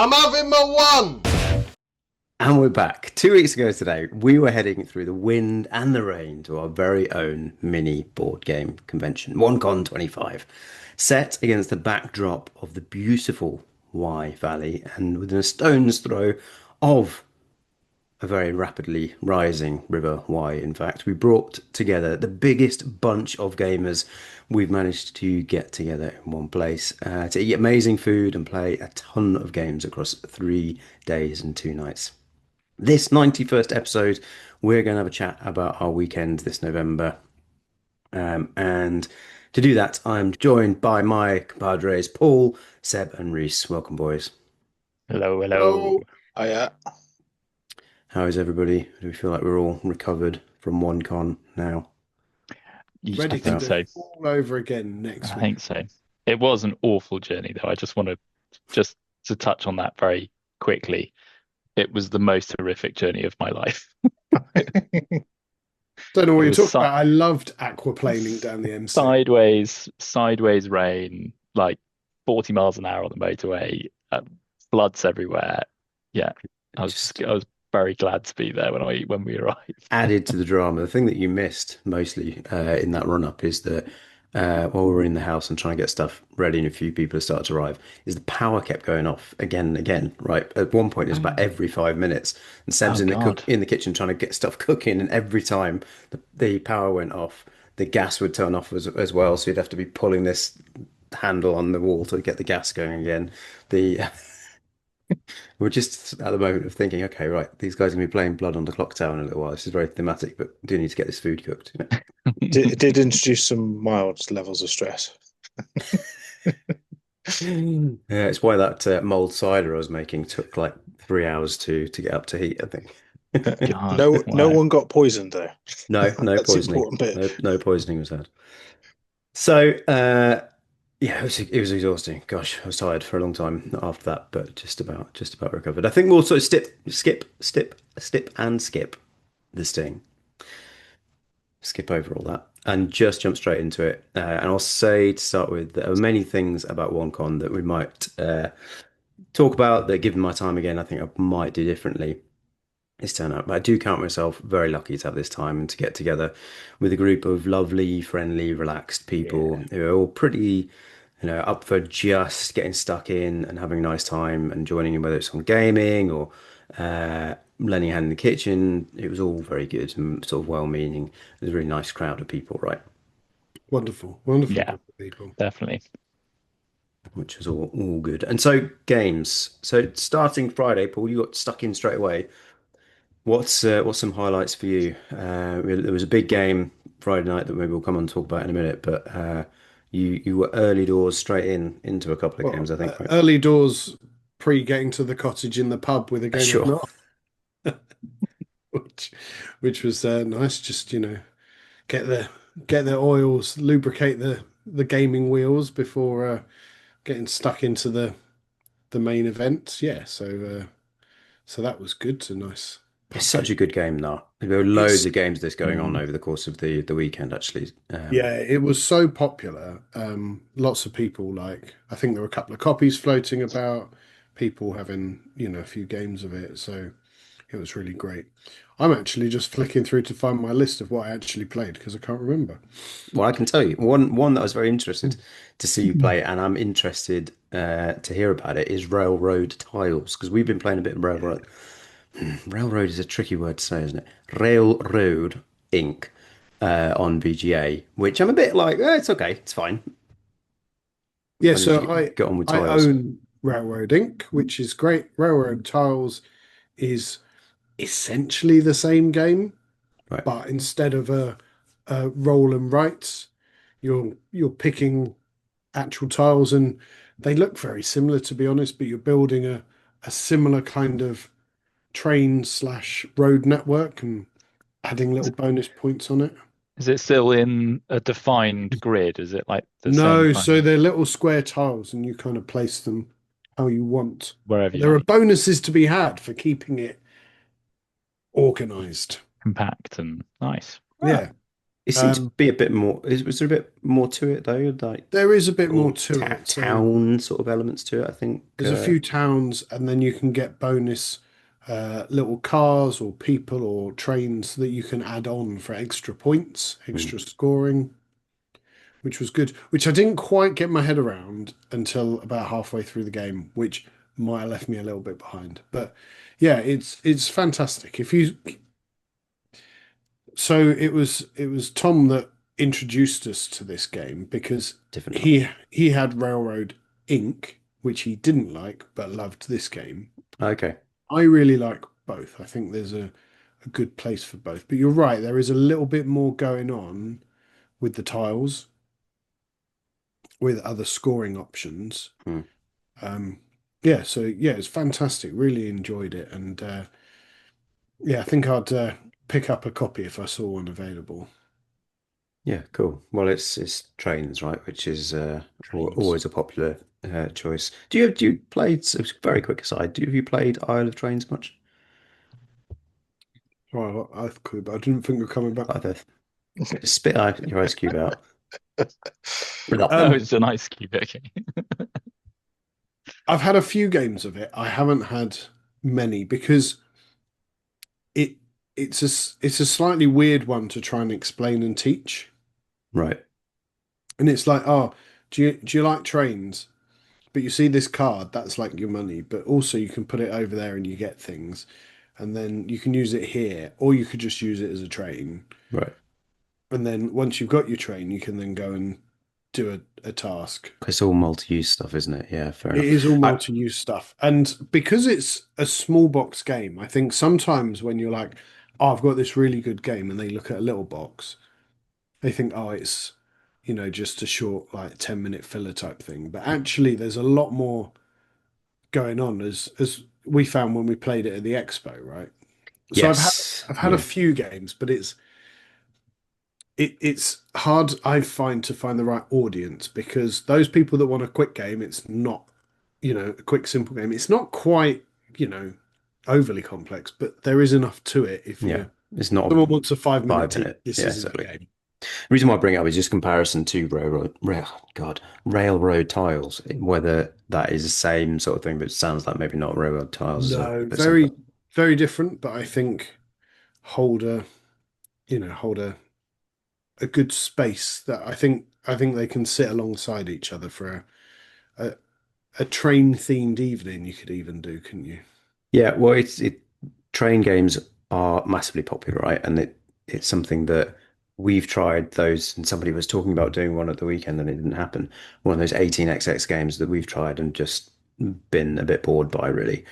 I'm having my one. And we're back. 2 weeks ago today, we were heading through the wind and the rain to our very own mini board game convention, OneCon 25, set against the backdrop of the beautiful Wye Valley and within a stone's throw of a very rapidly rising River Wye. In fact, we brought together the biggest bunch of gamers we've managed to get together in one place to eat amazing food and play a ton of games across 3 days and 2 nights. This 91st episode, we're going to have a chat about our weekend this November. And to do that, I'm joined by my compadres, Paul, Seb, and Reese. Welcome, boys. Hello, hello. Hello. Hiya. How is everybody? Do we feel like we're all recovered from OneCon now? I Ready to think do so. it all over again next I week. think so. It was an awful journey, though. I just want to touch on that very quickly. It was the most horrific journey of my life. Don't know what It you're was talking about. I loved aquaplaning down the MC. sideways rain, like 40 miles an hour on the motorway, floods everywhere. Yeah, I was very glad to be there when we arrived. Added to the drama, the thing that you missed mostly in that run up is that while we were in the house and trying to get stuff ready and a few people had started to arrive, is the power kept going off again and again. Right, at one point it was about every 5 minutes, and Seb's Oh God. in the kitchen trying to get stuff cooking, and every time the power went off, the gas would turn off as well. So you'd have to be pulling this handle on the wall to get the gas going again. The We're just at the moment of thinking, okay, right, these guys are going to be playing Blood on the Clock Tower in a little while. This is very thematic, but do need to get this food cooked. It did introduce some mild levels of stress. Yeah, it's why that mulled cider I was making took like 3 hours to get up to heat, I think. God, No wow. one got poisoned though. No, no That's the poisoning. important bit. No poisoning was had. So, yeah, it was exhausting. Gosh, I was tired for a long time after that, but just about recovered. I think we'll sort of skip the sting. Skip over all that and just jump straight into it. And I'll say to start with, there are many things about OneCon that we might talk about that, given my time again, I think I might do differently this turn out. But I do count myself very lucky to have this time and to get together with a group of lovely, friendly, relaxed people Yeah. who are all pretty, up for just getting stuck in and having a nice time and joining in, whether it's on gaming or lending a hand in the kitchen. It was all very good and sort of well-meaning. It was a really nice crowd of people, right? Wonderful, wonderful Yeah, group of people. definitely. Which was all good. And so games. So starting Friday, Paul, you got stuck in straight away. What's some highlights for you? There was a big game Friday night that maybe we'll come on and talk about in a minute, but you were early doors straight into a couple of games, Well, I think, right? early doors pre getting to the cottage in the pub with a game of Sure. Knock, which which was nice. Just get the get the oils, lubricate the gaming wheels before getting stuck into the main event. Yeah, so that was good. It's a nice It's pub such game. a good game now. There were loads It's of games this going on Mm. over the course of the weekend, actually. Yeah, it was so popular. Lots of people like I think there were a couple of copies floating about, people having, a few games of it. So it was really great. I'm actually just flicking through to find my list of what I actually played because I can't remember. Well, I can tell you one that I was very interested to see you play, and I'm interested to hear about it, is Railroad Tiles, because we've been playing a bit of Yeah. Railroad. Railroad is a tricky word to say, isn't it? Railroad Inc. On VGA, which I'm a bit like, it's okay, it's fine. Yeah, I need to so I get on with I tiles. own Railroad Inc., which is great. Railroad Tiles is essentially the same game, Right. but instead of a roll and writes, you're picking actual tiles, and they look very similar to be honest, but you're building a similar kind of train slash road network and adding Is little it, bonus points on it. is it still in a defined grid? Is it like the same No, kind so of they're little square tiles and you kind of place them how you want. wherever you There are like, bonuses to be had for keeping it organized. compact and nice? Ah, Yeah. It seemed to be a bit more. Was there a bit more to it though? Like There is a bit more little to it. So town sort of elements to it, I think. there's a few towns, and then you can get bonus little cars or people or trains that you can add on for extra points, extra scoring, which was good. Which I didn't quite get my head around until about halfway through the game, which might have left me a little bit behind. But yeah, it's fantastic. If you So it was Tom that introduced us to this game because Different. he had Railroad Inc., which he didn't like but loved this game. Okay. I really like both. I think there's a good place for both. But you're right, there is a little bit more going on with the tiles, with other scoring options. Hmm. Yeah, so yeah, it's fantastic. Really enjoyed it, and yeah, I think I'd pick up a copy if I saw one available. Yeah, cool. Well, it's trains, right? Which is Trains. always a popular choice. Do you played? So very quick aside. Have you played Isle of Trains much? Well, I could, but I didn't think we were coming back. Either spit your ice cube out. Oh, it's a nice cube. Okay. I've had a few games of it. I haven't had many because it it's a slightly weird one to try and explain and teach. Right. And it's like, oh, do you like trains? But you see this card, that's like your money, but also you can put it over there and you get things. And then you can use it here, or you could just use it as a train. Right. And then once you've got your train, you can then go and do a task. It's all multi-use stuff, isn't it? Yeah, fair It enough. is all multi-use stuff. And because it's a small box game, I think sometimes when you're like, oh, I've got this really good game, and they look at a little box, they think, oh, it's, just a short, like 10-minute filler type thing. But actually, there's a lot more going on as we found when we played it at the expo, right? So Yes. I've had a few games, but it's hard, I find, to find the right audience because those people that want a quick game, it's not, a quick, simple game. It's not quite, overly complex, but there is enough to it if Yeah. It's not someone wants a 5 minute 5 minute. this Yeah, is the exactly. game. The reason why I bring it up is just comparison to railroad tiles, whether that is the same sort of thing, but it sounds like maybe not. Railroad tiles are a No, bit simpler. very, very different, but I think hold a, hold a good space that I think they can sit alongside each other for a, a train themed evening. You could even do, couldn't you? Yeah, well, train games are massively popular, right? And it's something that we've tried those, and somebody was talking about doing one at the weekend and it didn't happen. One of those 18xx games that we've tried and just been a bit bored by, really.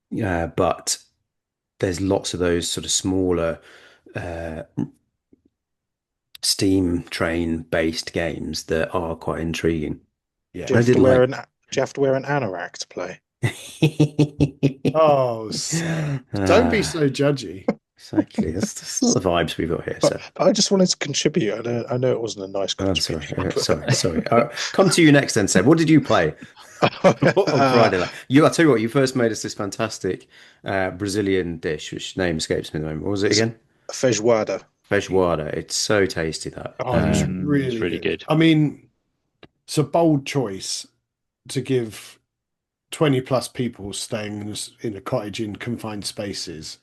Yeah, but there's lots of those sort of smaller uh, steam train based games that are quite intriguing. Yeah. Do you I have did to wear like. an Do you have to wear an anorak to play? Oh, don't be so judgy. Exactly. That's not the vibes we've got here, But, Seb. but I just wanted to contribute. I know it wasn't a nice I'm sorry. contribution. Sorry. Come to you next then, Seb. What did you play on Friday night? I'll tell you what, you first made us this fantastic Brazilian dish, which name escapes me at the moment. What was it It's again? feijoada. Feijoada. It's so tasty, that. Oh, it's It's really really good. good. I mean, it's a bold choice to give 20 plus people staying in a cottage in confined spaces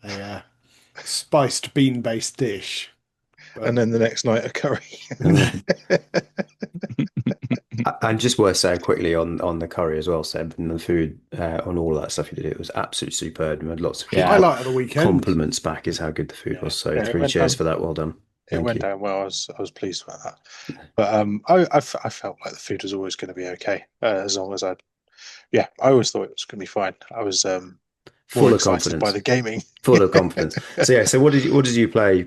a spiced bean-based dish. But And then the next night a curry. And just worth saying quickly on the curry as well, Seb, and the food, on all of that stuff you did, it was absolutely superb. We had lots of Yeah. highlight of the weekend. compliments back is how good the food was. So Yeah, it three went cheers down. for that. Well done. It Thank went you. down well. I was pleased about that. But I felt like the food was always going to be okay as long as I always thought it was going to be fine. I was more Full of excited by confidence. the gaming. Full of confidence. So yeah, so what did you play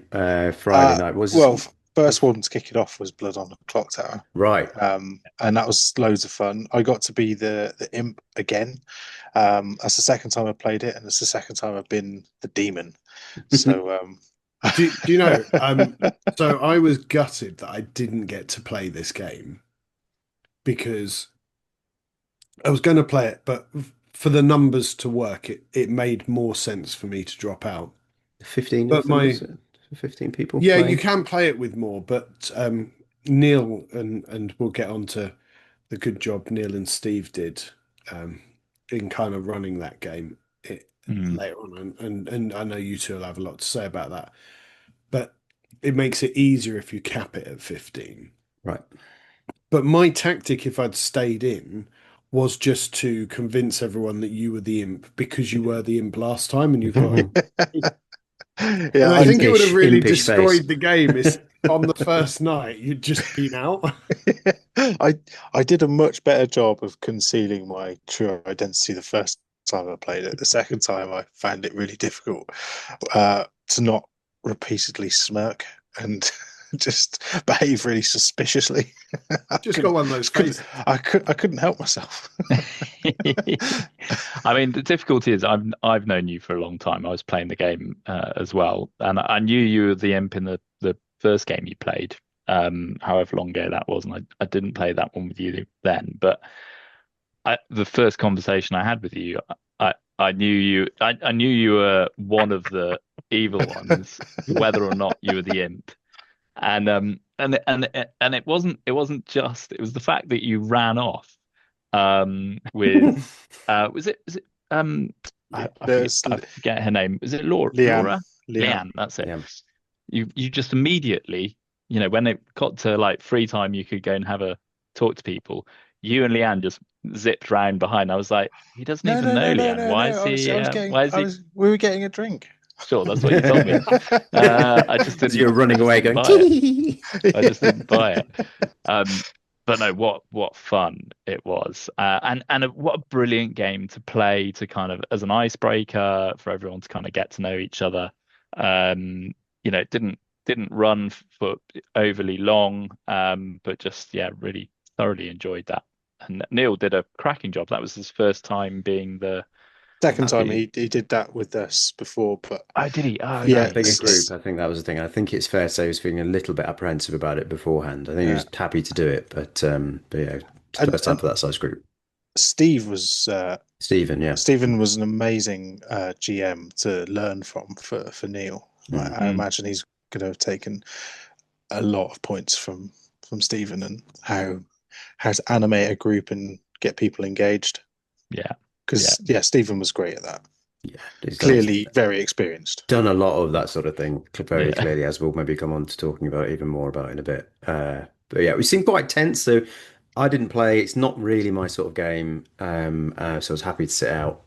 Friday night? Well, first one to kick it off was Blood on the Clock Tower. Right. And that was loads of fun. I got to be the imp again. That's the second time I played it, and it's the second time I've been the demon. So Do you know? So I was gutted that I didn't get to play this game because I was going to play it, but for the numbers to work, it made more sense for me to drop out. 15 But of them, my was it? for 15 people Yeah, you playing? can play it with more, but Neil and we'll get on to the good job Neil and Steve did um, in kind of running that game Mm. later on, and I know you two will have a lot to say about that, but it makes it easier if you cap it at 15. Right. But my tactic, if I'd stayed in, was just to convince everyone that you were the imp because you were the imp last time and you got. And Yeah, I think it would have really Impish face. destroyed the game if on the first night you'd just been out. I I did a much better job of concealing my true identity the first time I played it. The second time I found it really difficult to not repeatedly smirk and just behave really suspiciously. I Just got couldn't, one of those just couldn't, faces. I couldn't help myself. I mean, the difficulty is I've known you for a long time. I was playing the game as well, and I knew you were the imp in the first game you played, however long ago that was, and I didn't play that one with you then. But the first conversation I had with you, I knew I knew you were one of the evil ones, whether or not you were the imp. And it wasn't just it was the fact that you ran off with was it There's I forget her name. Is it Laura? Leanne. Leanne. Leanne, that's it. Yeah. You just immediately, when it got to like free time, you could go and have a talk to people. You and Leanne just zipped round behind. I was like, he doesn't No, even no, know no, no, Leanne. no, Why no. is he? We were getting a drink. Sure, that's what you told me. I just As didn't. you're I running just away didn't going, buy it. tee. I just didn't buy it. Um, but no, what fun it was, and what a brilliant game to play to kind of as an icebreaker for everyone to kind of get to know each other. It didn't run for overly long, but just really thoroughly enjoyed that. And Neil did a cracking job. That was his first time being the Second time the. he did that with us before, but Oh, did he? Oh, With yeah, that okay, bigger okay. group, I think that was the thing. I think it's fair to say he was feeling a little bit apprehensive about it beforehand. I think he yeah. was happy to do it, but yeah, it's the And first time for that size group. Steve was Stephen, yeah. Stephen was an amazing GM to learn from for Neil. Mm. I imagine he's going to have taken a lot of points from Stephen and how to animate a group and get people engaged. Yeah, Because Stephen was great at that. Yeah, he's Clearly, very experienced. done a lot of that sort of thing very yeah. clearly, as we'll maybe come on to talking about even more about in a bit. But yeah, we seemed quite tense. So I didn't play. It's not really my sort of game. So I was happy to sit out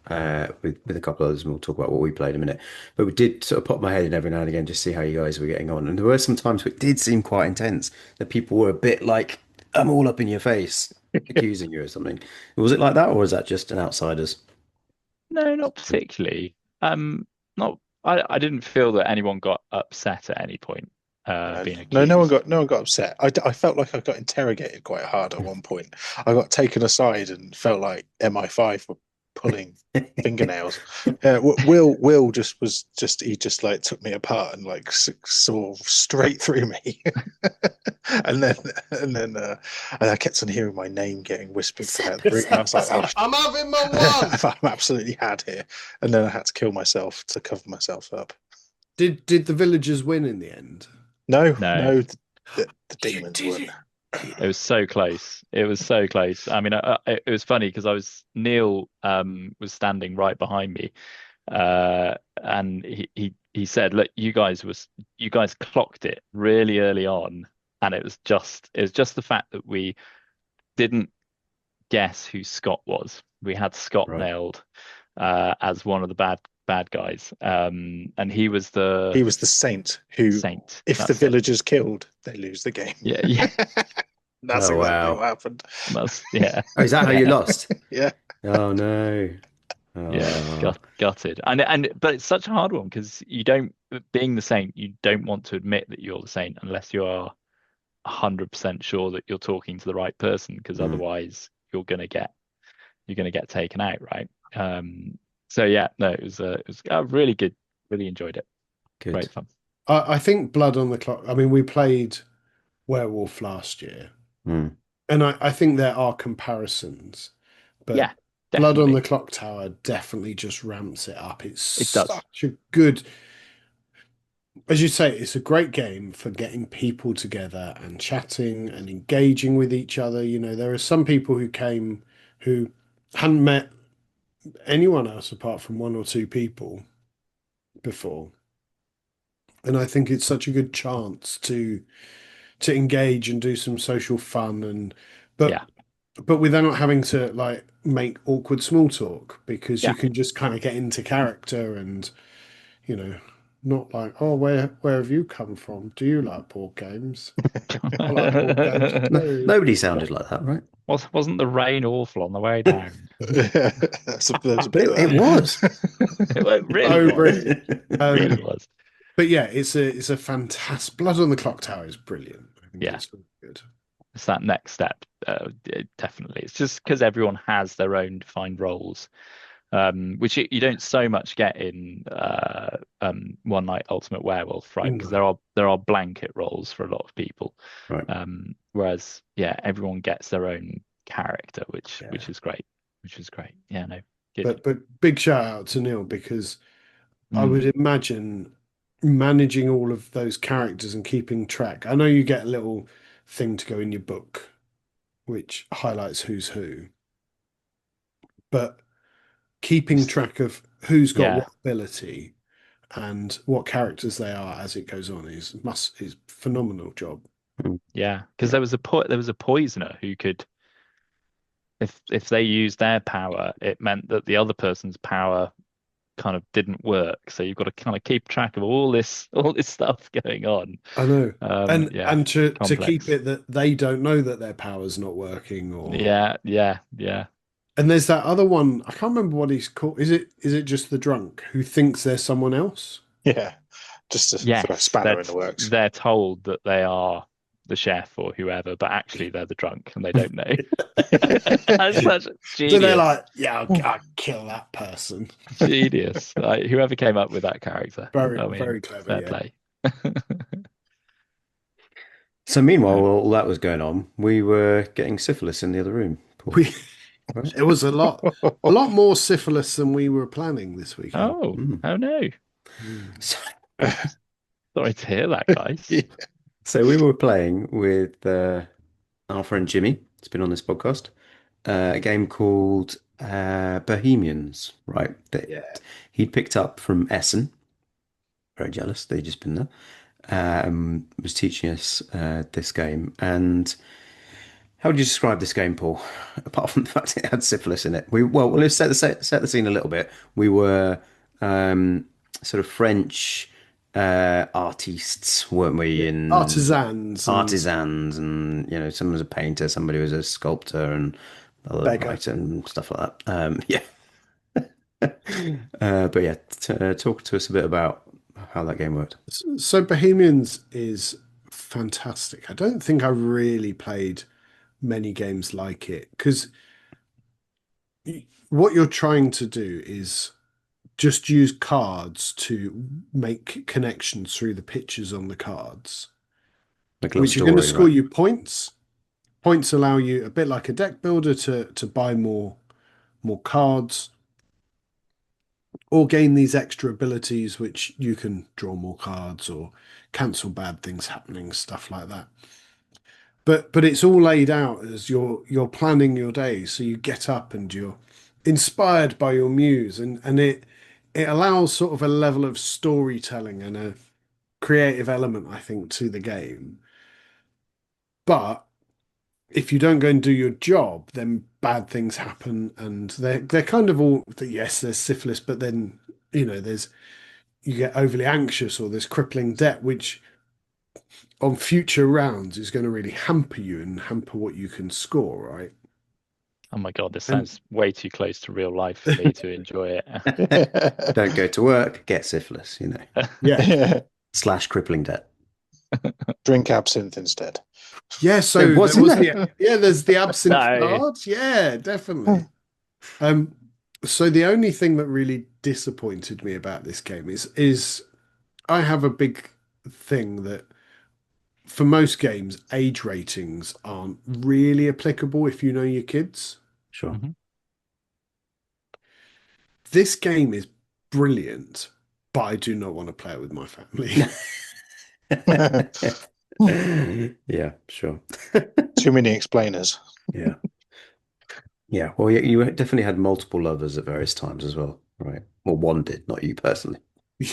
with a couple of others, and we'll talk about what we played in a minute. But we did sort of pop my head in every now and again just to see how you guys were getting on. And there were some times where it did seem quite intense. That people were a bit like, "I'm all up in your face," accusing you or something. Was it like that, or was that just an outsider's? No, not particularly. Not. I didn't feel that anyone got upset at any point, being accused. No one got upset. I felt like I got interrogated quite hard at one point. I got taken aside and felt like MI5 were pulling fingernails. Will he just like took me apart and like saw straight through me, and then and I kept on hearing my name getting whispered throughout the group, and I was like, oh, I'm having my one. I'm absolutely had here, and then I had to kill myself to cover myself up. Did the villagers win in the end? No, No, no, the demons won. it was so close. It was so close. I mean, it was funny because Neil was standing right behind me, and he said, "Look, you guys clocked it really early on, and it was just the fact that we didn't guess who Scott was. We had Scott Right. nailed as one of the bad guys, and he was He the was the saint who, saint. if the That's it. villagers killed, they lose the game. Yeah, yeah. That's Oh exactly wow! what happened. Yeah, Oh, is that how you yeah, lost? Yeah. Oh no! yeah. Oh, Gutted. But it's such a hard one because being the saint, you don't want to admit that you're the saint unless you are 100% sure that you're talking to the right person, because mm, otherwise you're gonna get taken out, right? So yeah, no, it was really good. Really enjoyed it. good. Great fun. I think Blood on the Clock. I mean, we played Werewolf last year, Mm. and I think there are comparisons, but Yeah, Blood on the definitely. Clock Tower definitely just ramps it up. It's It does. such a good. as you say, it's a great game for getting people together and chatting and engaging with each other. You know, there are some people who came who hadn't met anyone else apart from one or two people before. And I think it's such a good chance to engage and do some social fun and but Yeah, but without not having to like make awkward small talk because you yeah. can just kind of get into character and you know not like, oh, where have you come from? Do you like board games? I like board games No, too. nobody sounded like that, right? Wasn't the rain awful on the way down? There's a But bit of it was. It really Oh, was. really? It really was. But yeah, it's a fantastic. Blood on the Clock Tower is brilliant. I think Yeah, it's really good. it's that next step. Definitely. It's just because everyone has their own defined roles, which you don't so much get in One Night Ultimate Werewolf, right? Because No, there are blanket roles for a lot of people. Right. Whereas, yeah, everyone gets their own character, which Yeah. is great. Which is great. Yeah, no, good. but big shout out to Neil because I Mm, would imagine managing all of those characters and keeping track. I know you get a little thing to go in your book which highlights who's who, but keeping track of who's got yeah, what ability and what characters they are as it goes on is phenomenal job. Mm. yeah. Because Yeah. there was a poisoner who could, if they used their power, it meant that the other person's power kind of didn't work. So you've got to kind of keep track of all this stuff going on. I know. Yeah, And to keep complex. it that they don't know that their power's not working or Yeah, yeah, yeah. and there's that other one, I can't remember what he's called. Is it just the drunk who thinks there's someone else? yeah, just to throw a Yes, spanner in the works. they're told that they are the chef or whoever, but actually they're the drunk and they don't know. That's such So they're genius, like, yeah, I'll kill that person. genius. Like, whoever came up with that character. Very, I mean, very clever, fair yeah. play. So meanwhile, No. while all that was going on, we were getting syphilis in the other room, Paul. We Right? it was a lot more syphilis than we were planning this weekend. Oh, Mm. oh no. So, Sorry to hear that, guys. so we were playing with our friend Jimmy. It's been on this podcast. A game called Bohemians, right? That Yeah. he picked up from Essen. Very jealous. They'd just been there. Was teaching us this game. And how would you describe this game, Paul? Apart from the fact it had syphilis in it. Well, let's set the scene a little bit. We were sort of French artistes, weren't we? In Artisans and artisans, and someone was a painter, somebody was a sculptor, and other beggar. writer and stuff like that. Yeah. But yeah, talk to us a bit about how that game worked. So Bohemians is fantastic. I don't think I really played many games like it because what you're trying to do is just use cards to make connections through the pictures on the cards, Like a little which are going to story, score right? you points. Points allow you a bit like a deck builder to buy more cards or gain these extra abilities, which you can draw more cards or cancel bad things happening, stuff like that. But it's all laid out as you're planning your day. So you get up and you're inspired by your muse and it allows sort of a level of storytelling and a creative element, I think, to the game. But if you don't go and do your job, then bad things happen, and they're kind of all yes, there's syphilis, but then there's you get overly anxious or there's crippling debt, which on future rounds is going to really hamper you and hamper what you can score, right? Oh my God, this And sounds way too close to real life for me to enjoy it. Don't go to work, get syphilis, yeah, slash crippling debt. Drink absinthe instead. yeah. There So was there in was there. there's the absinthe No. cards. Yeah, definitely. So the only thing that really disappointed me about this game is I have a big thing that for most games, age ratings aren't really applicable if you know your kids. Sure. Mhm. This game is brilliant but I do not want to play it with my family. Yeah, sure. Too many explainers. Yeah. Yeah. Well, you definitely had multiple lovers at various times as well, right? Well, one did, not you personally. In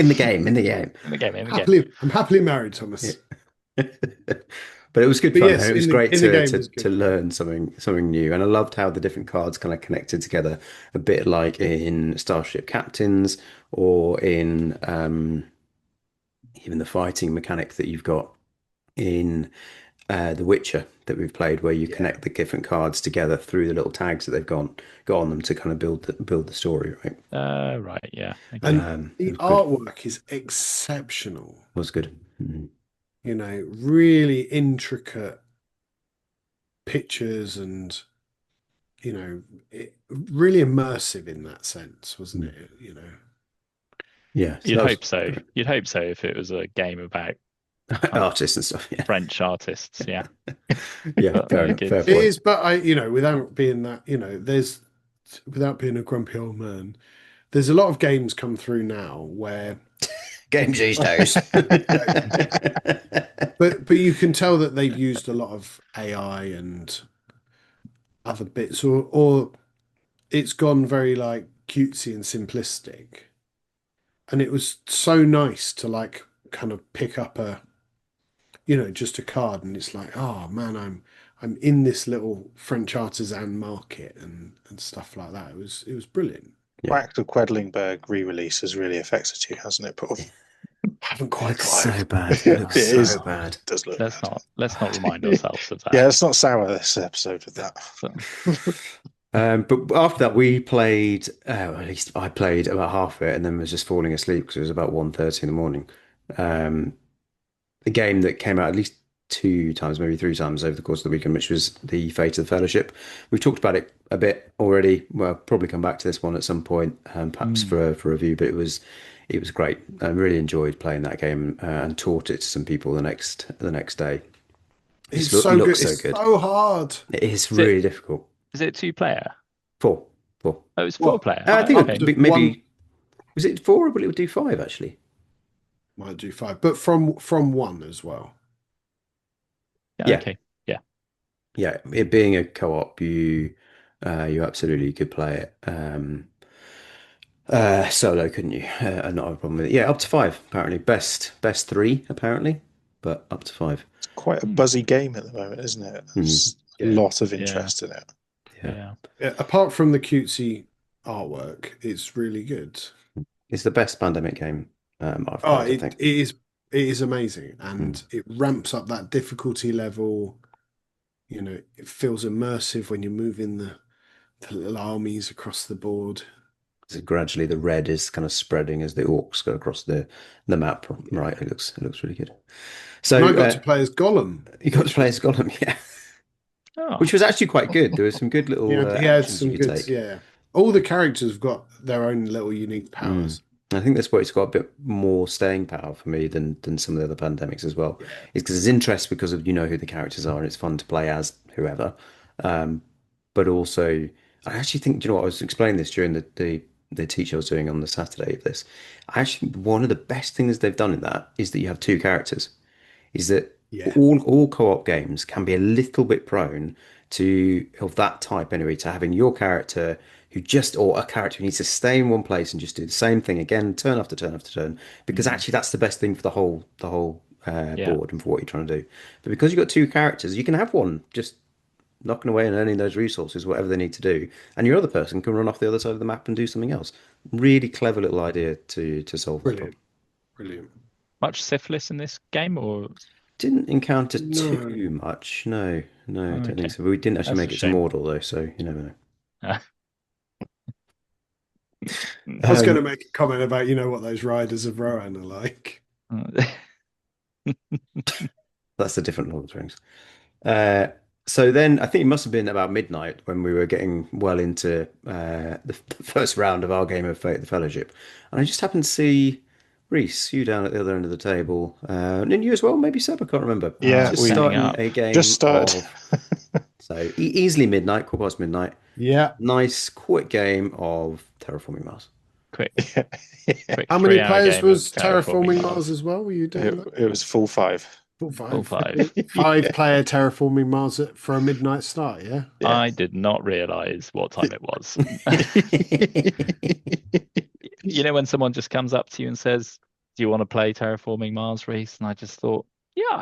the game, in the game. In the game, in the game. I'm happily married, Thomas. Yeah. But it was good But fun. yes, It was great in the to game was to good. learn something new, and I loved how the different cards kind of connected together, a bit like in Starship Captains or in even the fighting mechanic that you've got in The Witcher that we've played, where you Yeah. connect the different cards together through the little tags that they've got on them to kind of build the story, right? Right, yeah. Okay. And It the was good. artwork is exceptional. It was good. Mhm. You know, really intricate pictures and, you know, really immersive in that sense, wasn't it? You know, Yeah, so You'd that was hope so. great. You'd hope so if it was a game about kind of Artists and stuff. Yeah, French artists. Yeah. yeah, But fair very enough. good. Fair it point. is, but without being that, without being a grumpy old man, there's a lot of games come through now where, Games these days. but you can tell that they've used a lot of AI and other bits, or it's gone very like cutesy and simplistic. And it was so nice to like kind of pick up just a card, and it's like, oh man, I'm in this little French artisan market and stuff like that. It was brilliant. Yeah. Quack the Quedlingberg re-release has really affected you, hasn't it, Paul? I haven't quite Looks got so it. bad. It looks It so is. bad. It does look Let's bad. not remind ourselves of that. Yeah, let's not sour this episode with that. So, But after that, we played. At least I played about half of it, and then was just falling asleep because it was about 1:30 in the morning. Um, a game that came out at least two times, maybe three times over the course of the weekend, which was the Fate of the Fellowship. We've talked about it a bit already. Well, probably come back to this one at some point, perhaps for a review. But it was great. I really enjoyed playing that game and taught it to some people the next day. It's It so good. looks so It's good. so hard. It is Is it- really difficult. is it two player? Four. Oh, it's What? four player. I think Okay. it'd be, maybe was it four, or will it would do five actually? Might do five, but from one as well. Yeah. Okay. Yeah. Yeah, it being a co-op, you absolutely could play it solo, couldn't you? And not have a problem with it. Yeah, up to five apparently. Best three apparently, but up to five. It's quite a buzzy game at the moment, isn't it? There's a Yeah. lot of interest in it. Yeah. Yeah, apart from the cutesy artwork, it's really good. It's the best pandemic game I've Oh, played, I it think. is amazing, and it ramps up that difficulty level. You know, it feels immersive when you're moving the little armies across the board. So gradually the red is kind of spreading as the orcs go across the map. Right, it looks really good. So And I got to play as Gollum. you got to play as Gollum, yeah. Oh. Which was actually quite good. There was some good little He had actions some you could good, take. yeah. All the characters have got their own little unique powers. I think that's why it's got a bit more staying power for me than some of the other pandemics as well. Yeah. It's because there's interest because of who the characters are and it's fun to play as whoever. But also, I actually think, I was explaining this during the teach I was doing on the Saturday of this. Actually, one of the best things they've done in that is that you have two characters. Is that Yeah. all co-op games can be a little bit prone to, of that type anyway, to having your character or a character who needs to stay in one place and just do the same thing again, turn after turn after turn, because actually that's the best thing for the whole Yeah. board and for what you're trying to do. But because you've got two characters, you can have one just knocking away and earning those resources, whatever they need to do, and your other person can run off the other side of the map and do something else. Really clever little idea to solve that problem. Brilliant. Much syphilis in this game, or Didn't encounter No. too much. No, I don't Okay. think so. But we didn't actually That's make a it to shame. Mordor though, so you never know. I was going to Um, make a comment about, what those riders of Rohan are like. That's a different Lord of the Rings. So then I think it must have been about midnight when we were getting well into the first round of our game of Fate the Fellowship. And I just happened to see Reese, you down at the other end of the table. And you as well, maybe Seb, I can't remember. Yeah, Just we starting up. a game just started. So easily midnight, quarter past midnight. Yeah. Nice, quick game of Terraforming Mars. Quick, Yeah. quick How many 3 hour players game of was terraforming Terraforming Mars Mars. as well? Were you doing that? It was full five. Full All five. five. Five-player Terraforming Mars for a midnight start, yeah? Yeah. I did not realize what time it was. You know, when someone just comes up to you and says, "Do you want to play Terraforming Mars, Reese?" And I just thought, yeah,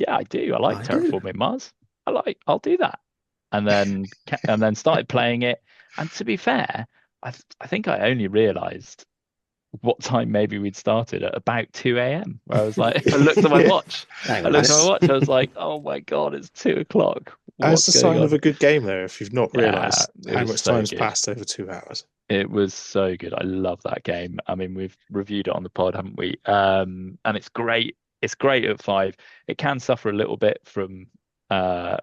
I do. I like I do. Terraforming Mars. I'll do that. And then started playing it. And to be fair, I think I only realized what time maybe we'd started at about 2 a.m. where I was like, I looked at my watch. Hang I on. looked at my That's, watch. I was like, oh my God, it's 2 o'clock. that's What's the going sign of on? a good game, though, if you've not Yeah, realised it how was much so time's good. passed over 2 hours. It was so good. I love that game. I mean, we've reviewed it on the pod, haven't we? And it's great. It's great at 5. It can suffer a little bit from kind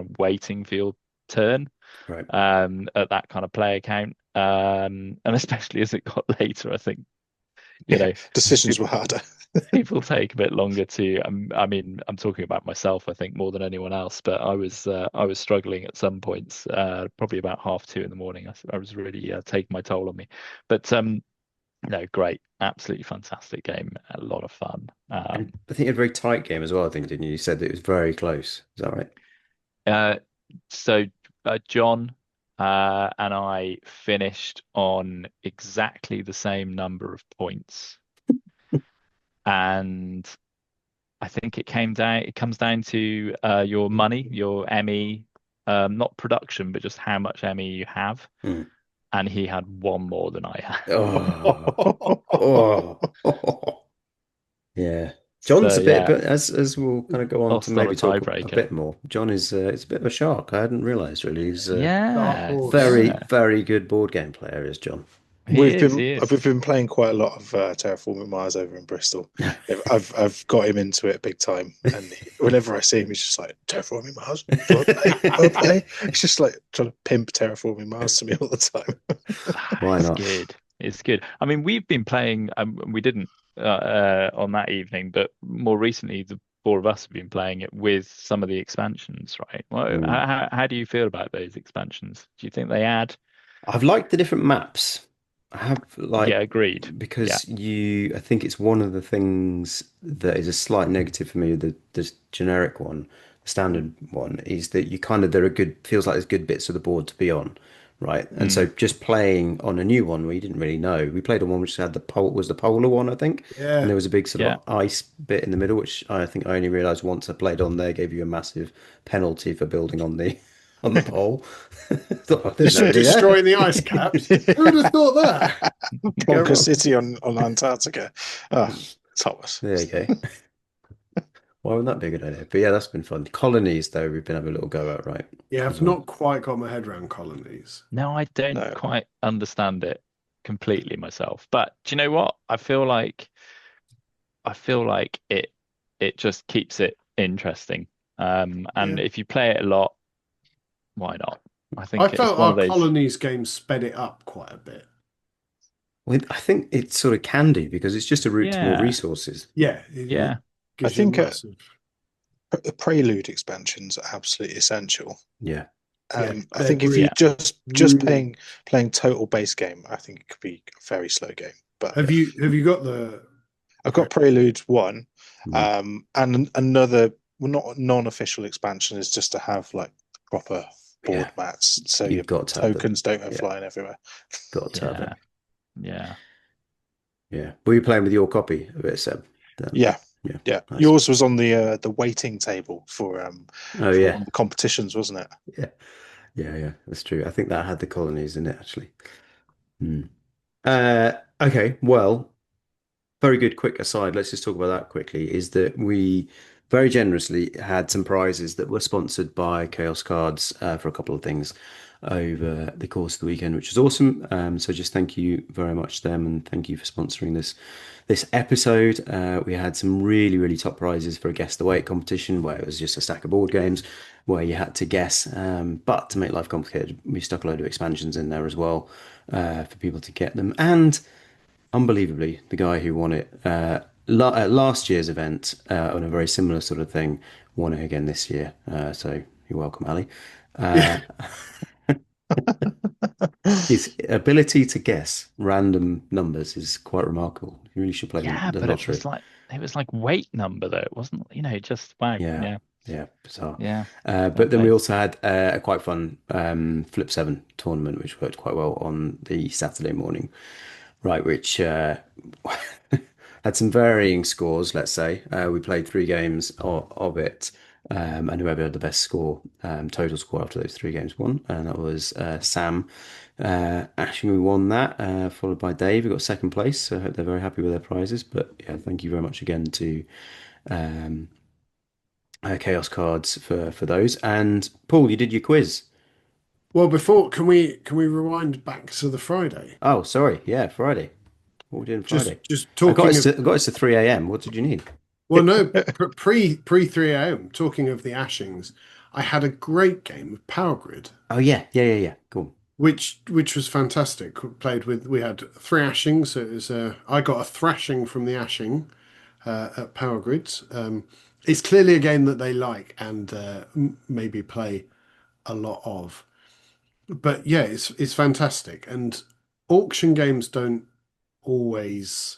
of waiting for your turn Right. at that kind of player count. And especially as it got later, I think, you Yeah, know, decisions people were harder. people take a bit longer to. I mean, I'm talking about myself, I think, more than anyone else. But I was struggling at some points, probably about 2:30 in the morning. I was really taking my toll on me. But no, great, absolutely fantastic game, a lot of fun. And I think you had a very tight game as well, I think, didn't you? You said that it was very close. Is that right? Uh, so John and I finished on exactly the same number of points, and I think it comes down to your money, your ME, not production, but just how much ME you have. Hmm. And he had one more than I had. Oh, oh, yeah. John's So a bit, yeah, but as we'll kind of go on to lost on a maybe talk a tiebreaker. bit more, John is it's a bit of a shark. I hadn't realised really. He's a Dark Yeah, horse. very, yeah. very good board game player, is John. He is, he We've is. been playing quite a lot of Terraforming Mars over in Bristol. I've got him into it big time, and whenever I see him, he's just like Terraforming Mars. Do I play? Do I play? He's just like trying to pimp Terraforming Mars to me all the time. Why It's not? good. It's good. I mean, we've been playing. We didn't on that evening, but more recently, the four of us have been playing it with some of the expansions, right? Well, Mm. how do you feel about those expansions? Do you think they add? I've liked the different maps. I have Yeah, like agreed. Yeah, because I think it's one of the things that is a slight negative for me, the generic one, the standard one, is that you kind of there are good feels like there's good bits of the board to be on, right? And so mm, just playing on a new one where you didn't really know. We played on one which had the polar one, I think, and Yeah. there was a big sort yeah, of ice bit in the middle, which I think I only realized once I played on there gave you a massive penalty for building on the on the pole. Thought, I didn't know any there. Destroying the ice caps. Who would have thought that? You go Plonker wrong. City on Antarctica. Oh, Thomas. There you go. Why wouldn't that be a good idea? But yeah, that's been fun. Colonies, though, we've been having a little go at, right? Yeah, As I've well. not quite got my head around colonies. no, I don't No. quite understand it completely myself. But do you know what? I feel like it just keeps it interesting. And Yeah. if you play it a lot, why not? I I think it's felt one our of those. colonies game sped it up quite a bit. Well, I think it sort of can do because it's just a route to more Yeah, resources. Yeah, it yeah, I gives you a think massive. the Prelude expansions are absolutely essential. Yeah. Yeah, I they're think if you really, yeah. just really. playing total base game, I think it could be a very slow game. But Have you got the? I've got Prelude 1, Mm. and another, well, not non-official expansion is just to have like proper board Yeah. mats, so your You've got to have them. tokens don't go Yeah. flying everywhere. Got to have Yeah, it. yeah. Yeah. Were you playing with your copy of it, Seb? Then? Yeah, Yeah. yeah. Nice. Yours was on the waiting table Oh, for yeah. one of the competitions, wasn't it? Yeah. Yeah. Yeah. That's true. I think that had the colonies in it, actually. Hmm. Okay. Well, very good, quick aside. Let's just talk about that quickly. Is that we very generously had some prizes that were sponsored by Chaos Cards for a couple of things over the course of the weekend, which was awesome. So just thank you very much to them, and thank you for sponsoring this episode. We had some really, really top prizes for a guess the weight competition where it was just a stack of board games where you had to guess. But to make life complicated, we stuck a load of expansions in there as well for people to get them. And unbelievably, the guy who won it at last year's event on a very similar sort of thing won it again this year. So you're welcome, Ali. Uh, His ability to guess random numbers is quite remarkable. You really should play Yeah, the but lottery. it was like weight number though. It wasn't, just wow. Yeah, Yeah, yeah, bizarre. yeah. Fair But then we play. also had a quite fun Flip 7 tournament, which worked quite well on the Saturday morning, right? Which had some varying scores, let's say. We played 3 games of it, and whoever had the best score, total score after those 3 games won, and that was Sam. Actually, we won that, followed by Dave, who got second place. So I hope they're very happy with their prizes. But yeah, thank you very much again to um, Chaos Cards for those. And Paul, you did your quiz. Well, before can we rewind back to the Friday? Oh, sorry. Yeah, Friday. What were we doing Friday? Just talking of I got us to 3 a.m. What did you need? well, no, pre 3 a.m. Talking of the Ashings, I had a great game of Power Grid, Oh yeah, yeah, yeah, yeah. Cool. which was fantastic. We had 3 Ashings, so it was I got a thrashing from the Ashing at Power Grids. It's clearly a game that they like and maybe play a lot of. But yeah, it's fantastic. And auction games don't always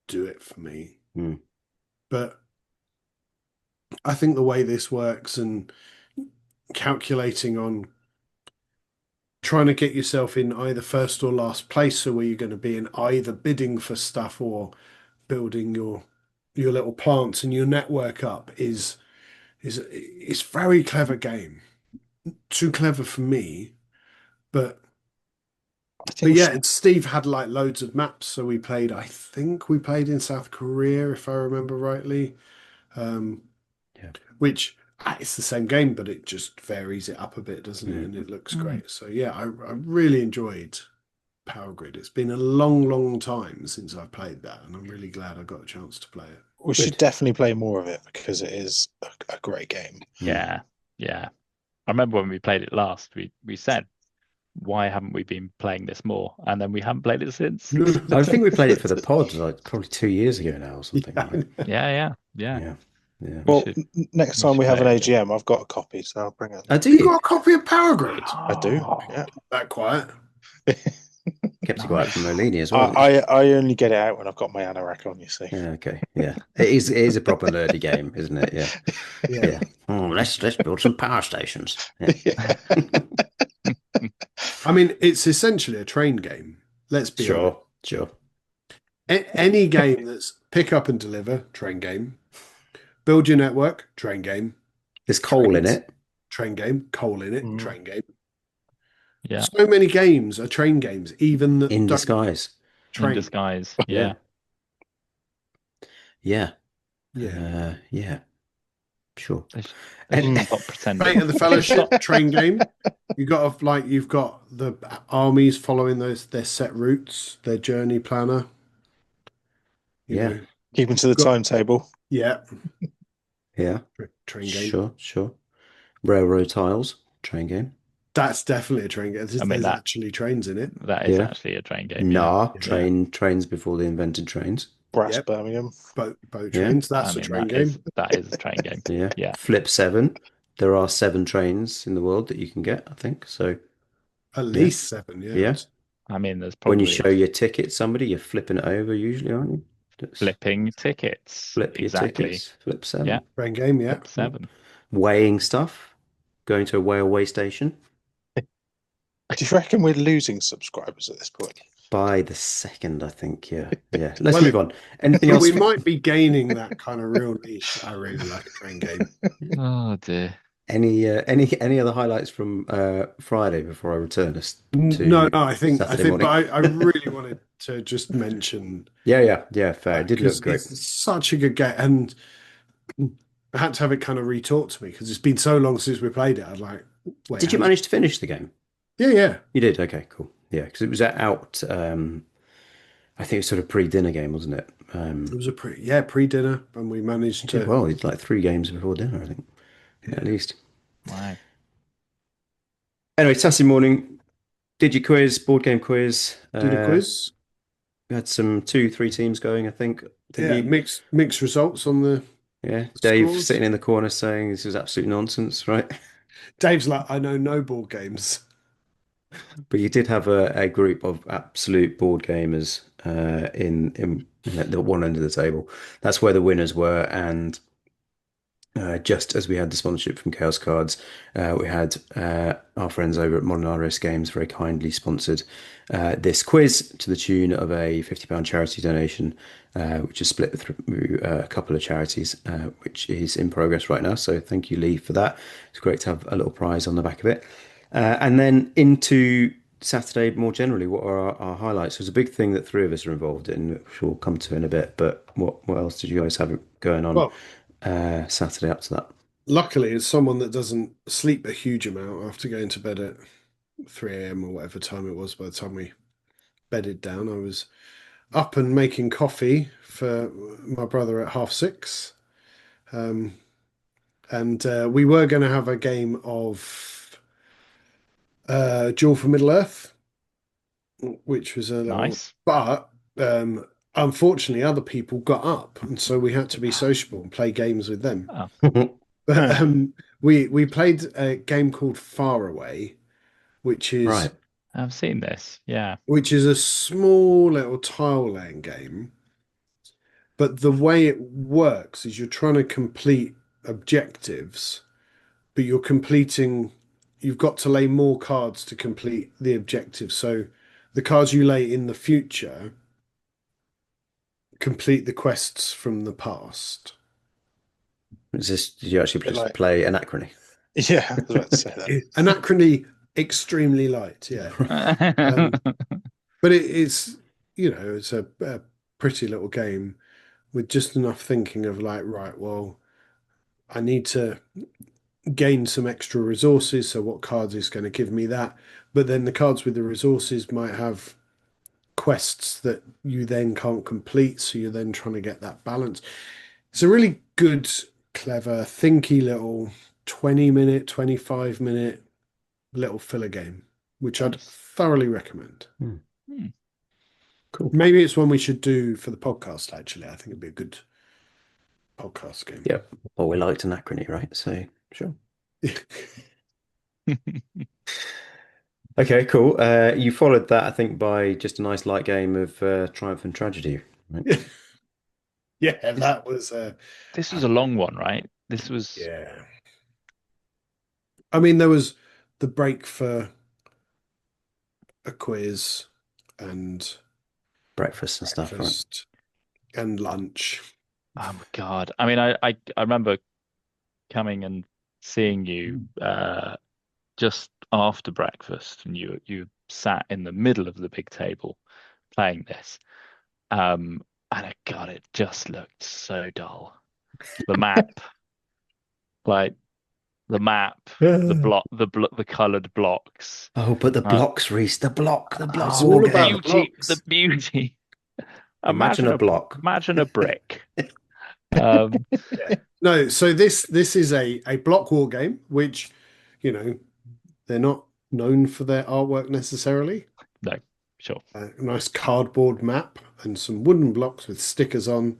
do it for me. Hmm. But I think the way this works and calculating on trying to get yourself in either first or last place, so where you're going to be in either bidding for stuff or building your little plants and your network up is it's very clever game. Too clever for me, but I but think yeah, and Steve had like loads of maps, so we played. I think we played in South Korea, if I remember rightly. Um, Yeah. which it's the same game, but it just varies it up a bit, doesn't it? Mm. And it looks Mm. great. So yeah, I really enjoyed Power Grid. It's been a long, long time since I've played that, and I'm really glad I got a chance to play it. we should definitely play more of it because it is a great game. Yeah, yeah. I remember when we played it last, we said, why haven't we been playing this more? And then we haven't played it since. I think we played it for the pod like probably 2 years ago now or something. Yeah, Right? Yeah, yeah. Yeah, yeah. Well, should- next we time should we have an play it again. AGM, I've got a copy, so I'll bring it. Oh, do you you? got a copy of Power Grid? I do. Yeah. That quiet. Kept it quiet from Molini as I, well. I only get it out when I've got my anorak on, you see. Yeah, okay. Yeah. It is a proper nerdy game, isn't it? Yeah. Yeah. Yeah. Oh, let's build some power stations. Yeah. I mean, it's essentially a train game. Let's be honest. Sure. Any game that's pick up and deliver, train game. Build your network, train game. There's coal in Trains. it. Train game. Coal in it, Mm. train game. Yeah, So many games are train games, even that In don't disguise. in train. disguise. Yeah. Yeah. Yeah. Yeah. Yeah. Sure. They should And stop Fate pretending. of the Fellowship, train game. You've got the armies following their set routes, their journey planner. You Yeah. know, Keeping to the Got- timetable. yeah, Yeah. train game. Sure. Railroad tiles, train game. That's definitely a train game. I mean, There's that- actually trains in it. That is Yeah. actually a train game. Yeah. Nah, Yeah. trains before they invented trains. Brass Yep. Birmingham. Boat Yeah. trains. That's I a mean, train that is game. a train game. Yeah. Yeah. Flip 7. There are 7 trains in the world that you can get, I think. So At least 7. Yeah. Yeah. I mean, there's when you probably show your ticket to somebody, you're flipping it over usually, aren't you? Just flipping tickets. flip your Exactly. tickets. Flip 7. Yeah. Train game. Yeah. Flip 7. Weighing stuff. Going to a weigh station. Do you reckon we're losing subscribers at this point? By the second, I think. Yeah. Yeah. Let's Well, move on. Anything But else? we might be gaining that kind of real niche. I really like a train game. Oh dear. Any other highlights from Friday before I return us to No, I think, Saturday but morning? I really wanted to just mention Yeah, fair. It did because look great. it's such a good game, and I had to have it kind of retaught to me because it's been so long since we played it. I'd like, wait, Did you how- manage to finish the game? Yeah. You did. Okay, cool. Yeah, because it was out. I think it was sort of pre-dinner game, wasn't it? It was a pre-dinner, and we managed Did to. well. It's like 3 games before dinner, I think, at least. Wow. Anyway, Saturday morning, did your quiz, board game quiz. Did a quiz. We had some 2-3 teams going, I think. Yeah, you? mixed results on the. Yeah. Dave Scores. sitting in the corner saying this is absolute nonsense, right? Dave's like, I know no board games. But you did have a group of absolute board gamers in the one end of the table. That's where the winners were, and just as we had the sponsorship from Chaos Cards, we had our friends over at Modern RS Games very kindly sponsored this quiz to the tune of a £50 charity donation, which is split through a couple of charities, which is in progress right now. So thank you, Lee, for that. It's great to have a little prize on the back of it. And then into Saturday more generally, what are our highlights? There's a big thing that three of us are involved in, which we'll come to in a bit. But what else did you guys have going on Well, Saturday up to that? luckily, as someone that doesn't sleep a huge amount after going to bed at 3 a.m. or whatever time it was by the time we bedded down, I was up and making coffee for my brother at 6:30. Um, and we were going to have a game of Duel for Middle Earth, which was a little, Nice. but unfortunately, other people got up, and so we had to be sociable and play games with them. Oh, But we played a game called Far Away, which is Right. I've seen this. Yeah. a small little tile laying game. But the way it works is you're trying to complete objectives, but you've got to lay more cards to complete the objective. So the cards you lay in the future complete the quests from the past. Is this, did you actually Bit just like, play Anachrony? yeah, I was about to say that. Anachrony, extremely light, yeah. But it's it's a pretty little game with just enough thinking of like, right, well, I need to gain some extra resources. So what cards is going to give me that? But then the cards with the resources might have quests that you then can't complete. So you're then trying to get that balance. It's a really good, clever, thinky little 20-minute, 25-minute little filler game, which I'd Nice. thoroughly recommend. Hmm. Hmm. Cool. Maybe it's one we should do for the podcast, actually. I think it'd be a good podcast game. Yep. Well, we liked Anachrony, right? So sure. Okay, cool. You followed that, I think, by just a nice light game of Triumph and Tragedy, right? Yeah, that was This was a long one, right? This was yeah. I mean, there was the break for a quiz and Breakfast and stuff, right? breakfast and lunch. oh my God. I mean, I remember coming and seeing you just after breakfast, and you sat in the middle of the big table playing this. God, it just looked so dull. The map, like the map, the colored blocks. Oh, but the Uh, blocks, Reese, the block, the block. It's oh, Small all the about game. the beauty, blocks. the beauty. Imagine a block. Imagine a brick. Um, Yeah. No, so this is a block war game, which, they're not known for their artwork necessarily. no, sure. A nice cardboard map and some wooden blocks with stickers on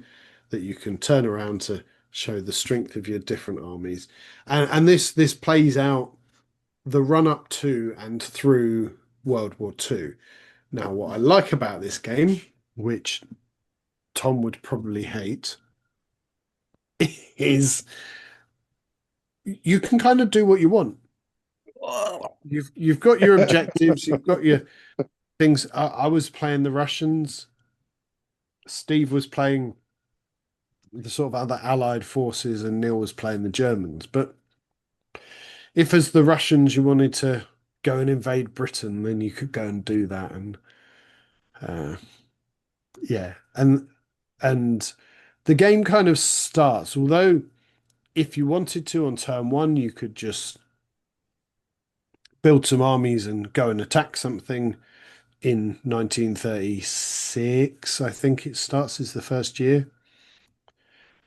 that you can turn around to show the strength of your different armies. And this plays out the run up to and through World War II. Now, what I like about this game, which Tom would probably hate, is you can kind of do what you want. You've got your objectives, you've got your things. I was playing the Russians. Steve was playing the sort of other allied forces, and Neil was playing the Germans. But if, as the Russians, you wanted to go and invade Britain, then you could go and do that. And uh, yeah, and the game kind of starts. Although, if you wanted to on turn one, you could just build some armies and go and attack something. In 1936, I think it starts as the first year.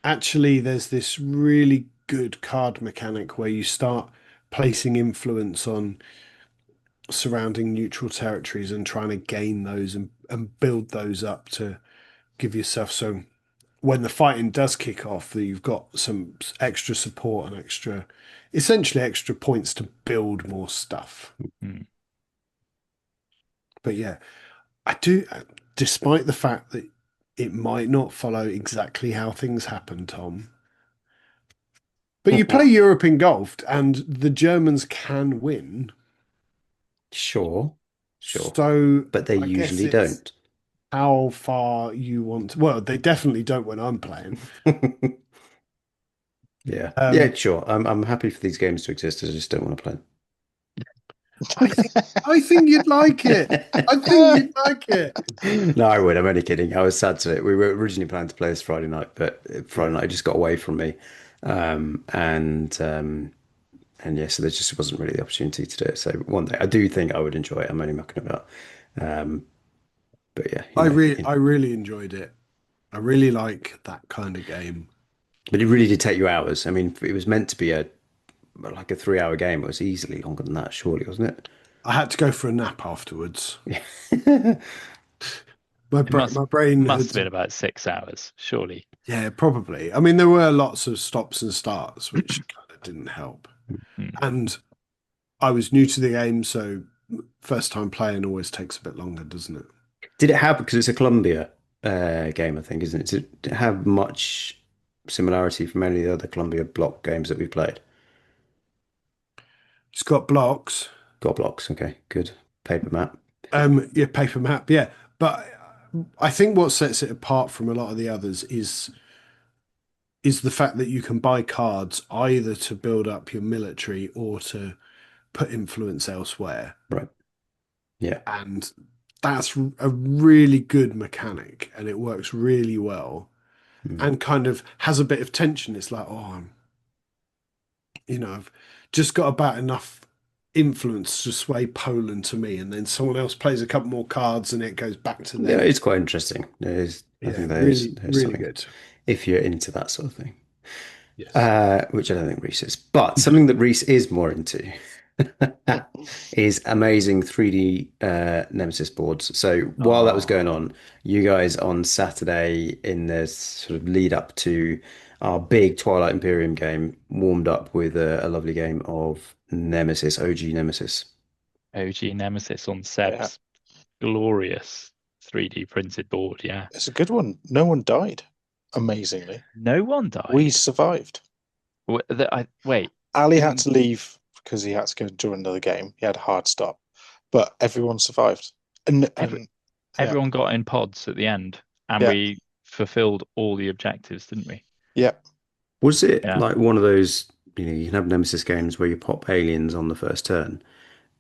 Actually, there's this really good card mechanic where you start placing influence on surrounding neutral territories and trying to gain those and build those up to give yourself, so when the fighting does kick off, that you've got some extra support and essentially extra points to build more stuff. Hmm. But yeah, I do, despite the fact that it might not follow exactly how things happen, Tom. But you play Europe in golf, and the Germans can win. Sure. So But they I guess usually it's don't. how far you want to, well, they definitely don't when I'm playing. Yeah. Yeah, Um, sure. I'm happy for these games to exist. I just don't want to play I think I think you'd like it. I think them. you'd like it. No, I would. I'm only kidding. I was sad to it. We were originally planning to play this Friday night, but Friday Yeah. night just got away from me. Um, and um, and yeah, so there just wasn't really the opportunity to do it. So one day I do think I would enjoy it. I'm only mucking about. Um, but yeah, I really enjoyed it. I really like that kind of game. but it really did take you hours. I mean, it was meant to be a like a 3 hour game. It was easily longer than that, surely, wasn't I had to go for a nap afterwards. it? It must My brain must had, have been about 6 hours, surely. yeah, probably. I mean, there were lots of stops and starts, which kind of didn't help. Hmm. And I was new to the game, so first time playing always takes a bit longer, doesn't it? Did it have, because it's a Columbia game, I think, isn't it? Did it have much similarity from any of the other Columbia block games that we've played? It's got blocks. Got blocks, okay, good. Paper map. Yeah, paper map, yeah. But I think what sets it apart from a lot of the others is the fact that you can buy cards either to build up your military or to put influence elsewhere. Right. Yeah. And that's a really good mechanic and it works really well Mm. and kind of has a bit of tension. It's like, oh, I've just got about enough influence to sway Poland to me, and then someone else plays a couple more cards and it goes back to Yeah, them. it's quite interesting. I Yeah, think really, there's really something good. if you're into that sort of thing. Yes. Which I don't think Reese is. But something that Reese is more into is amazing 3D Nemesis boards. So while that was going Oh, on, you guys on Saturday in the sort of lead up to our big Twilight Imperium game warmed up with a lovely game of Nemesis, OG Nemesis. OG Nemesis on Yeah, Seb's glorious 3D printed board. Yeah. it's a good one. No one died, amazingly. No one We died. survived. Wait. Ali had In to leave because he had to go and join another game. He had a hard stop, but everyone survived. And, every, and yeah, Everyone got in pods at the end, and yeah, we fulfilled all the objectives, didn't we? yeah. Was it Yeah. like one of those, you can have Nemesis games where you pop aliens on the first turn?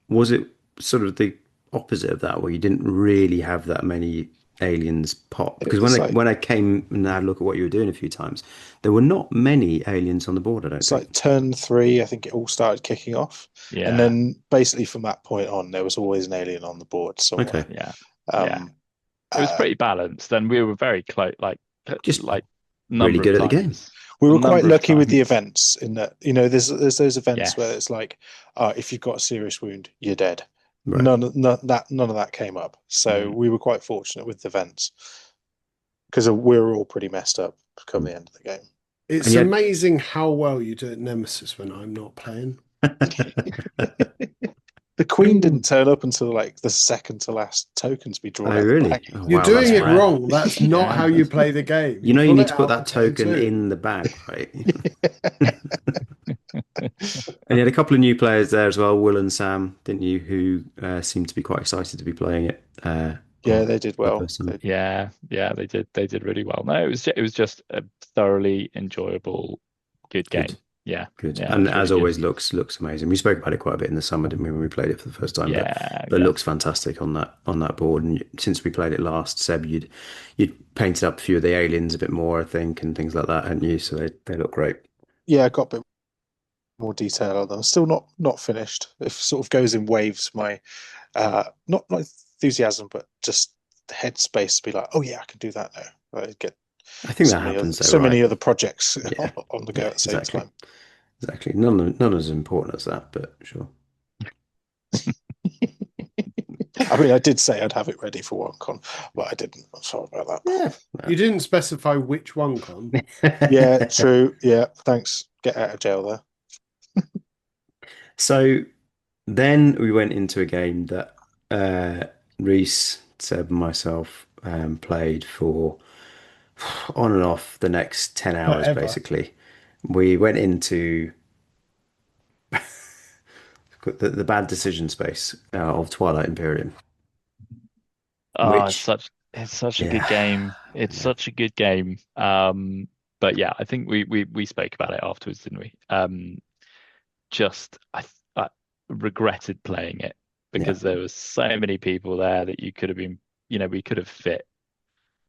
Was it sort of the opposite of that, where you didn't really have that many aliens pop? Because It's like when I came and had a look at what you were doing a few times, there were not many aliens on the board, I don't it's think. like turn three. I think it all started kicking off, and Yeah. then basically from that point on, there was always an alien on the board somewhere. Okay. Yeah. Yeah. Um, It was uh, pretty balanced, and we were very close, Just like really number of good at the game. times. we A were quite number of lucky with the times. events in that there's those events where Yes. it's like, if you've got a serious wound, you're dead. Right. None of that came up. So Mm. we were quite fortunate with the events because we were all pretty messed up come the end of the game. And it's yet, amazing how well you do at Nemesis when I'm not playing. The Queen didn't turn up until like the second to last token to be drawn oh out of the really? bag. Oh You're wow, that's doing it rare. Yeah. wrong. That's not how Yeah. you play the game. You You know you pull need it to put out that on turn token two. in the bag, right? And you had a couple of new players there as well, Will and Sam, didn't you, who seemed to be quite excited to be playing it Yeah, on they did the well. first time. Yeah. Yeah. They did really well. No, it was just a thoroughly enjoyable, good Good, game. Yeah. good. Yeah. It And was really as good. always, looks amazing. We spoke about it quite a bit in the summer, didn't we, when we played it for the first time? Yeah. But it Yeah. looks fantastic on that board. And since we played it last, Seb, you'd painted up a few of the aliens a bit more, I think, and things like that, hadn't you? So they look great. Yeah, I got a bit more detail on them. Still not finished. It sort of goes in waves. My not enthusiasm, but just the headspace to be like, oh yeah, I can do that now. I get I think that happens though, so right? many other projects Yeah, on the go yeah, at the same exactly. time. Exactly. None as important as that, but sure. I mean, I did say I'd have it ready for OneCon, but I didn't. I'm sorry about that. Yeah. You didn't specify which one, Con. Yeah, true. Yeah, thanks. Get out of jail there. So then we went into a game that Reese, Seb, and myself played for on and off the next 10 hours, Forever. basically. We went into the bad decision space of Twilight Imperium, Oh, which, it's such a good yeah, game. It's yeah, such a good game. But yeah, I think we spoke about it afterwards, didn't we? Just I regretted playing it yeah, because there was so many people there that you could have been, we could have fit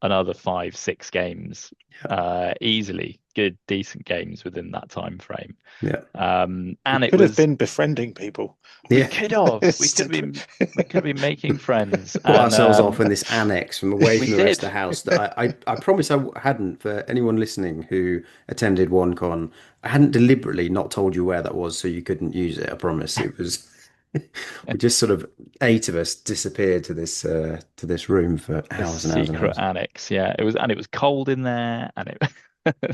another 5, 6 games yeah, easily, good, decent games within that time frame. yeah, We And it could have was been befriending people. we yeah. could have we could have Instead been we could have been making friends, Put and ourselves off in this annex from away we from the rest did. of the house that I promise I hadn't, for anyone listening who attended OneCon, I hadn't deliberately not told you where that was so you couldn't use it. I promise. It was we just sort of, 8 of us disappeared to this room for A hours and hours and secret hours. annex, yeah. It was cold in there, and it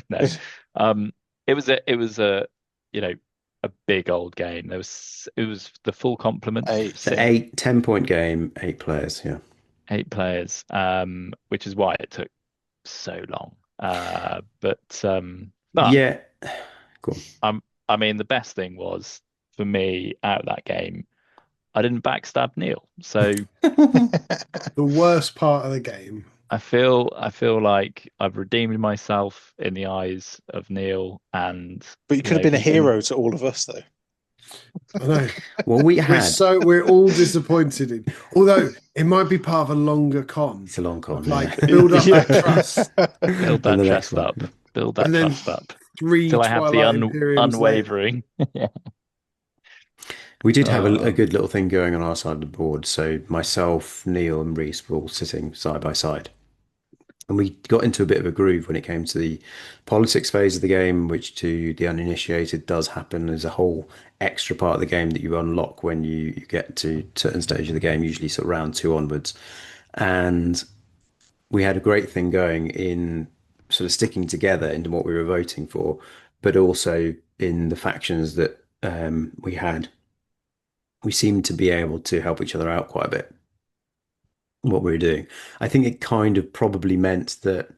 no, um, it was a you know a big old game. It was the full complement of It's an six, 10 point game, 8 players. Yeah. 8 players, which is why it took so long. But Yeah. Cool. I mean, the best thing was for me out of that game, I didn't backstab Neil, so The worst part of the game. I feel like I've redeemed myself in the eyes of Neil, and But you could have been a he can. hero to all of us, though. I know. Well, We're all disappointed in, although it might be part of a longer con it's a long con, of yeah. like build up that trust, Build And that the next trust one. up. Build that and then trust up three till I have the Twilight Imperiums later. unwavering. Yeah. We did have a Uh, good little thing going on our side of the board. So myself, Neil, and Reese were all sitting side by side. And we got into a bit of a groove when it came to the politics phase of the game, which to the uninitiated does happen. There's a whole extra part of the game that you unlock when you get to a certain stage of the game, usually sort of round 2 onwards. And we had a great thing going in sort of sticking together into what we were voting for, but also in the factions that we had. We seemed to be able to help each other out quite a bit, what we were doing. I think it kind of probably meant that,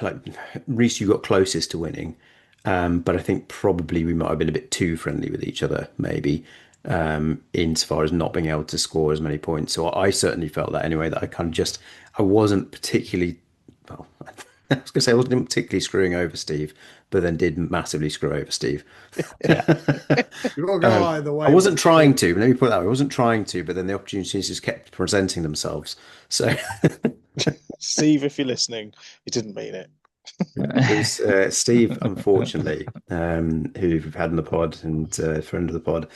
like, Reese, you got closest to winning, but I think probably we might have been a bit too friendly with each other, maybe, insofar as not being able to score as many points. So I certainly felt that anyway, that I wasn't particularly, well, I was going to say I wasn't particularly screwing over Steve, but then did massively screw over Steve. yeah. You've got to go either I way with wasn't the trying story. to, but let me put it that way. I wasn't trying to, but then the opportunities just kept presenting themselves. So Steve, if you're listening, you didn't mean it. it was Steve, unfortunately, who we've had in the pod and friend of the pod,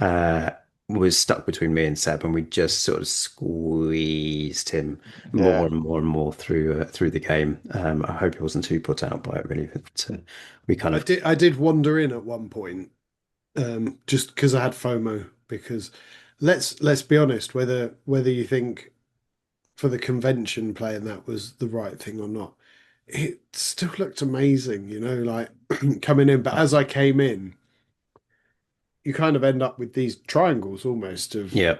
uh, was stuck between me and Seb, and we just sort of squeezed him more Yeah. and more and more through the game. I hope he wasn't too put out by it, really. But we kind I of, did. I did wander in at one point, just because I had FOMO. Because let's be honest, whether you think for the convention playing that was the right thing or not, it still looked amazing. Like coming in. But as I came in, you kind of end up with these triangles almost of yeah,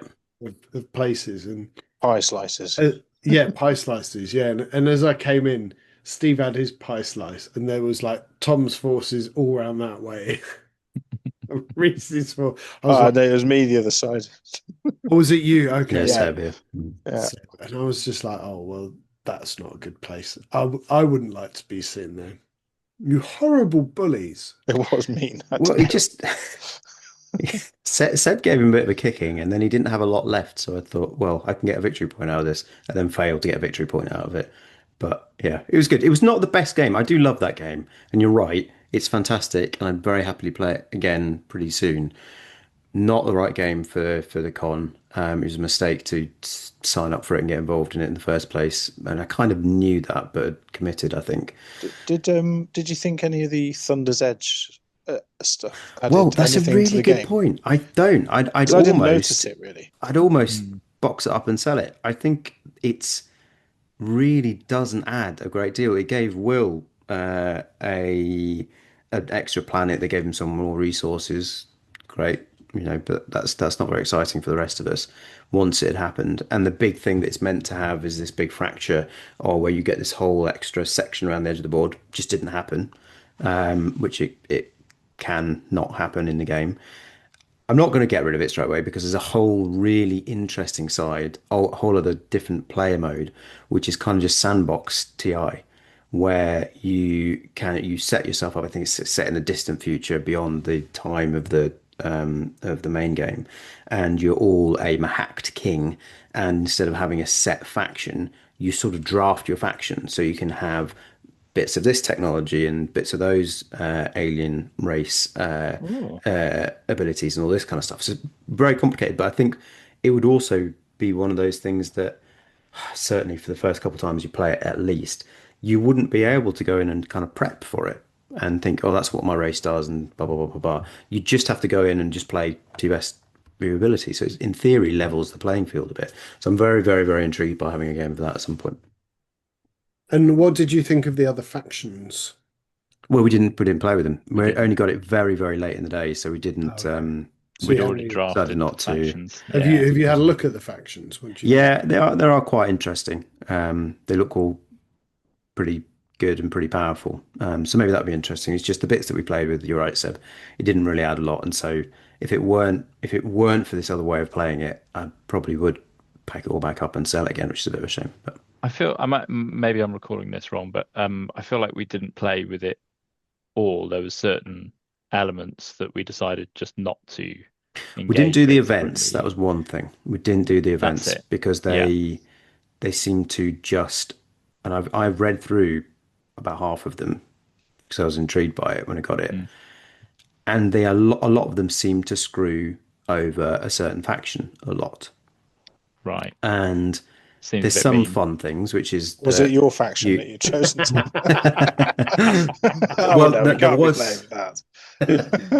of places, and Pie slices. yeah, pie slices, yeah. And as I came in, Steve had his pie slice, and there was like Tom's forces all around that way. Reese's for I was Oh, like, no, it was me the other side. "Oh, was it you?" no, Okay, Yeah. Seb, yeah. Yeah. and I was just like, "Oh well, that's not a good place. I wouldn't like to be sitting there. You horrible bullies." It was mean. I Well, did. it just Seb gave him a bit of a kicking, and then he didn't have a lot left. So I thought, well, I can get a victory point out of this, and then failed to get a victory point out of it. But yeah, it was good. It was not the best game. I do love that game, and you're right, it's fantastic, and I'd very happily play it again pretty soon. Not the right game for the con. It was a mistake to sign up for it and get involved in it in the first place, and I kind of knew that, but had committed, I think. Did you think any of the Thunder's Edge stuff Well, added that's a anything to really the good game? point. I don't. Because I didn't notice it really. I'd almost Mm. box it up and sell it. I think it's really doesn't add a great deal. It gave Will a an extra planet. They gave him some more resources. Great. but that's not very exciting for the rest of us once it had happened. And the big thing that it's meant to have is this big fracture, or where you get this whole extra section around the edge of the board. Just didn't happen, which it can not happen in the game. I'm not going to get rid of it straight away because there's a whole really interesting side, a whole other different player mode, which is kind of just sandbox TI, where you set yourself up. I think it's set in the distant future beyond the time of the main game, and you're all a mahacked king. And instead of having a set faction, you sort of draft your faction so you can have bits of this technology and bits of those alien race Oh, abilities and all this kind of stuff. So very complicated, but I think it would also be one of those things that certainly for the first couple of times you play it, at least you wouldn't be able to go in and kind of prep for it and think, oh, that's what my race does and blah blah blah blah blah. You just have to go in and just play to your best of your ability. So it's, in theory, levels the playing field a bit. So I'm very, very, very intrigued by having a game of that at some point. And what did you think of the other factions? Well, we didn't play with them. we We didn't. only got it very, very late in the day, so we didn't. Okay. So We'd you already only Decided drafted not the to. factions. have Yeah. you had a look at the factions? What do you think? Yeah, they are quite interesting. They look all pretty good and pretty powerful. So maybe that'd be interesting. It's just the bits that we played with. You're right, Seb. It didn't really add a lot, and so if it weren't for this other way of playing it, I probably would pack it all back up and sell it again, which is a bit of a shame. But I feel maybe I'm recalling this wrong, but I feel like we didn't play with it all. There were certain elements that we decided just not to we didn't do engage the with. That events. That was one thing. We didn't do the That's events it. because Yeah. they seem to just, and I've read through about half of them because I was intrigued by it when I got it, Mm, and a lot of them seem to screw over a certain faction a lot. right. And Seems a there's bit some mean. fun things, which is Was it that your faction you. that you'd chosen to? Oh Well, no, no, we there can't be playing was. with that.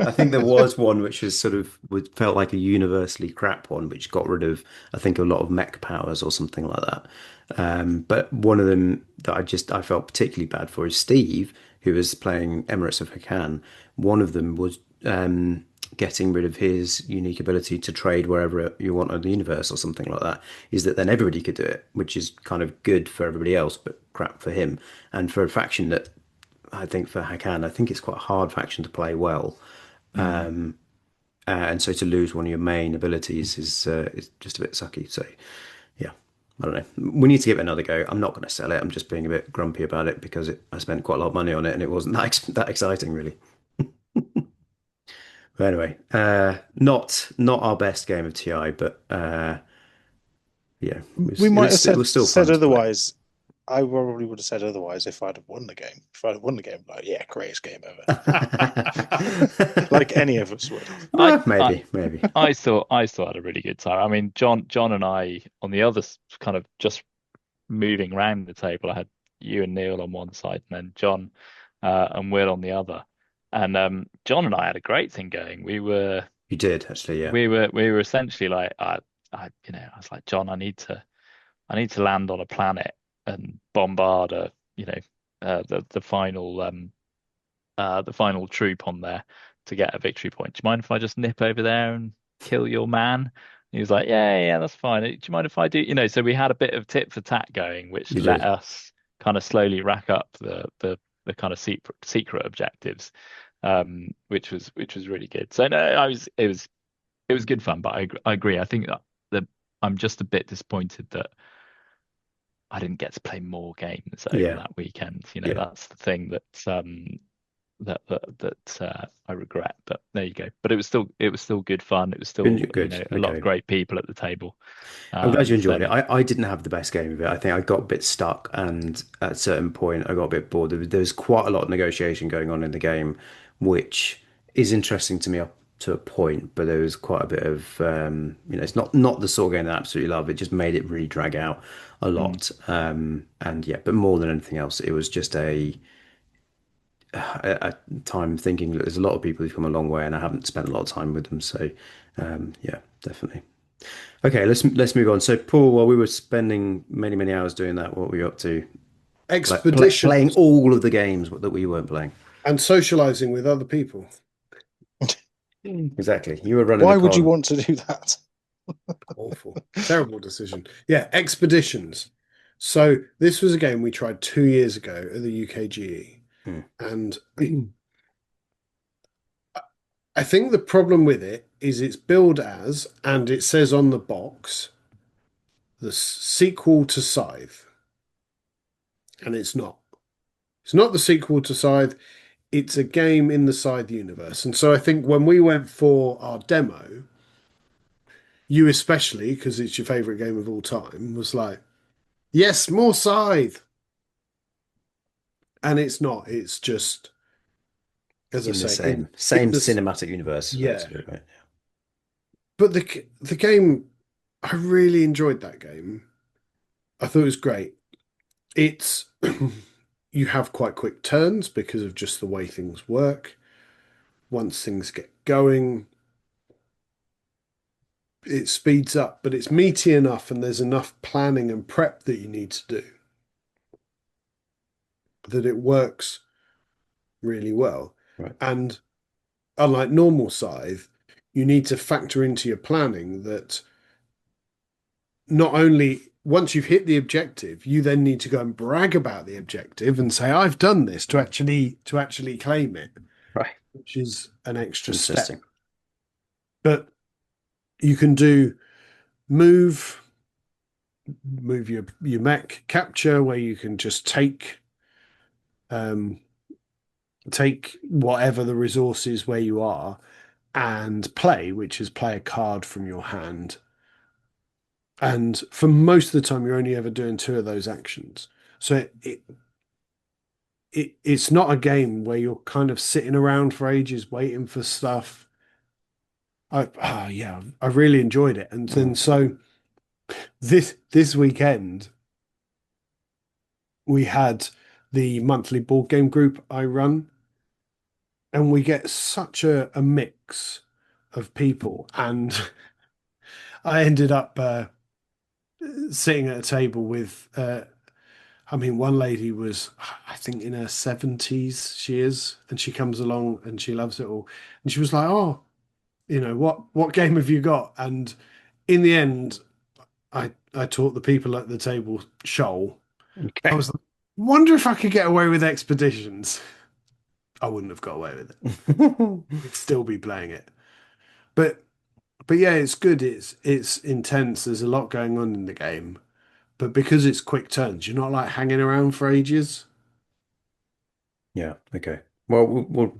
I think there was one which was sort of felt like a universally crap one, which got rid of, I think, a lot of mech powers or something like that. But one of them that I felt particularly bad for is Steve, who was playing Emirates of Hakan. One of them was getting rid of his unique ability to trade wherever you want in the universe or something like that. Is that then everybody could do it, which is kind of good for everybody else, but crap for him. And for a faction that I think for Hakan, I think it's quite a hard faction to play well. Mm. And so to lose one of your main abilities is just a bit sucky. So yeah, I don't know. We need to give it another go. I'm not going to sell it. I'm just being a bit grumpy about it because I spent quite a lot of money on it and it wasn't that exciting really. But anyway, not our best game of TI, but yeah, We might have it said was still said fun to play. otherwise. I probably would have said otherwise if I'd have won the game. If I'd have won the game, like, yeah, greatest game ever. Like any of us would have. I, I Maybe. I still had a really good time. I mean, John and I on the other kind of just moving around the table. I had you and Neil on one side, and then John and Will on the other. And John and I had a great thing going. You did actually, yeah. We were essentially like I was like, John, I need to land on a planet and bombard the final troop on there to get a victory point. Do you mind if I just nip over there and kill your man? And he was like, yeah, that's fine. Do you mind if I do? So we had a bit of tit for tat going, which You let did. us kind of slowly rack up the kind of secret objectives, which was really good. So no, it was good fun, but I agree. I think that I'm just a bit disappointed that I didn't get to play more games over Yeah, that weekend. yeah. That's the thing that I regret. But there you go. But it was still good fun. It was still Good. a lot of Okay. great people at the table. I'm glad you So enjoyed it. no, I didn't have the best game of it. I think I got a bit stuck, and at a certain point, I got a bit bored. There was quite a lot of negotiation going on in the game, which is interesting to me up to a point. But there was quite a bit of, it's not the sort of game that I absolutely love. It just made it really drag out a mm, lot. And yeah, but more than anything else, it was just a time thinking that there's a lot of people who've come a long way, and I haven't spent a lot of time with them. So, yeah, definitely. Okay, let's move on. So, Paul, while we were spending many many hours doing that, what were you up to? Playing Expeditions all of the games that we weren't playing. and socializing with other people. Exactly. You were running Why the would you con. want to do that? Awful. Terrible decision. Yeah, expeditions. So this was a game we tried 2 years ago at the UKGE. Hmm. And I think the problem with it is it's billed as, and it says on the box, the sequel to Scythe. And it's not. It's not the sequel to Scythe. It's a game in the Scythe universe. And so I think when we went for our demo, you especially, because it's your favorite game of all time, was like, yes, more Scythe. And it's not. It's just, as I In the say, same in this, cinematic universe, yeah. basically, right? But the game, I really enjoyed that game. I thought it was great. It's you have quite quick turns because of just the way things work. Once things get going, it speeds up, but it's meaty enough and there's enough planning and prep that you need to do that it works really well. Right. And unlike normal Scythe, you need to factor into your planning that not only once you've hit the objective, you then need to go and brag about the objective and say, I've done this to actually claim it, Right. which is an extra step. Interesting. But you can do move, move your mech capture, where you can just um take whatever the resource is where you are and play, which is play a card from your hand. And for most of the time, you're only ever doing two of those actions. So it's not a game where you're kind of sitting around for ages waiting for stuff. Yeah, I really enjoyed it. And then so this weekend we had the monthly board game group I run, and we get such a mix of people. And I ended up sitting at a table with I mean, one lady was, I think, in her 70s, she is, and she comes along and she loves it all. And she was like, "Oh, what game have you got?" And in the end, I taught the people at the table Shoal. I Okay. was like, wonder if I could get away with Expeditions. I wouldn't have got away with it. I'd still be playing it. But yeah, it's good. It's intense. There's a lot going on in the game. But because it's quick turns, you're not like hanging around for ages. Yeah. Okay. Well, we'll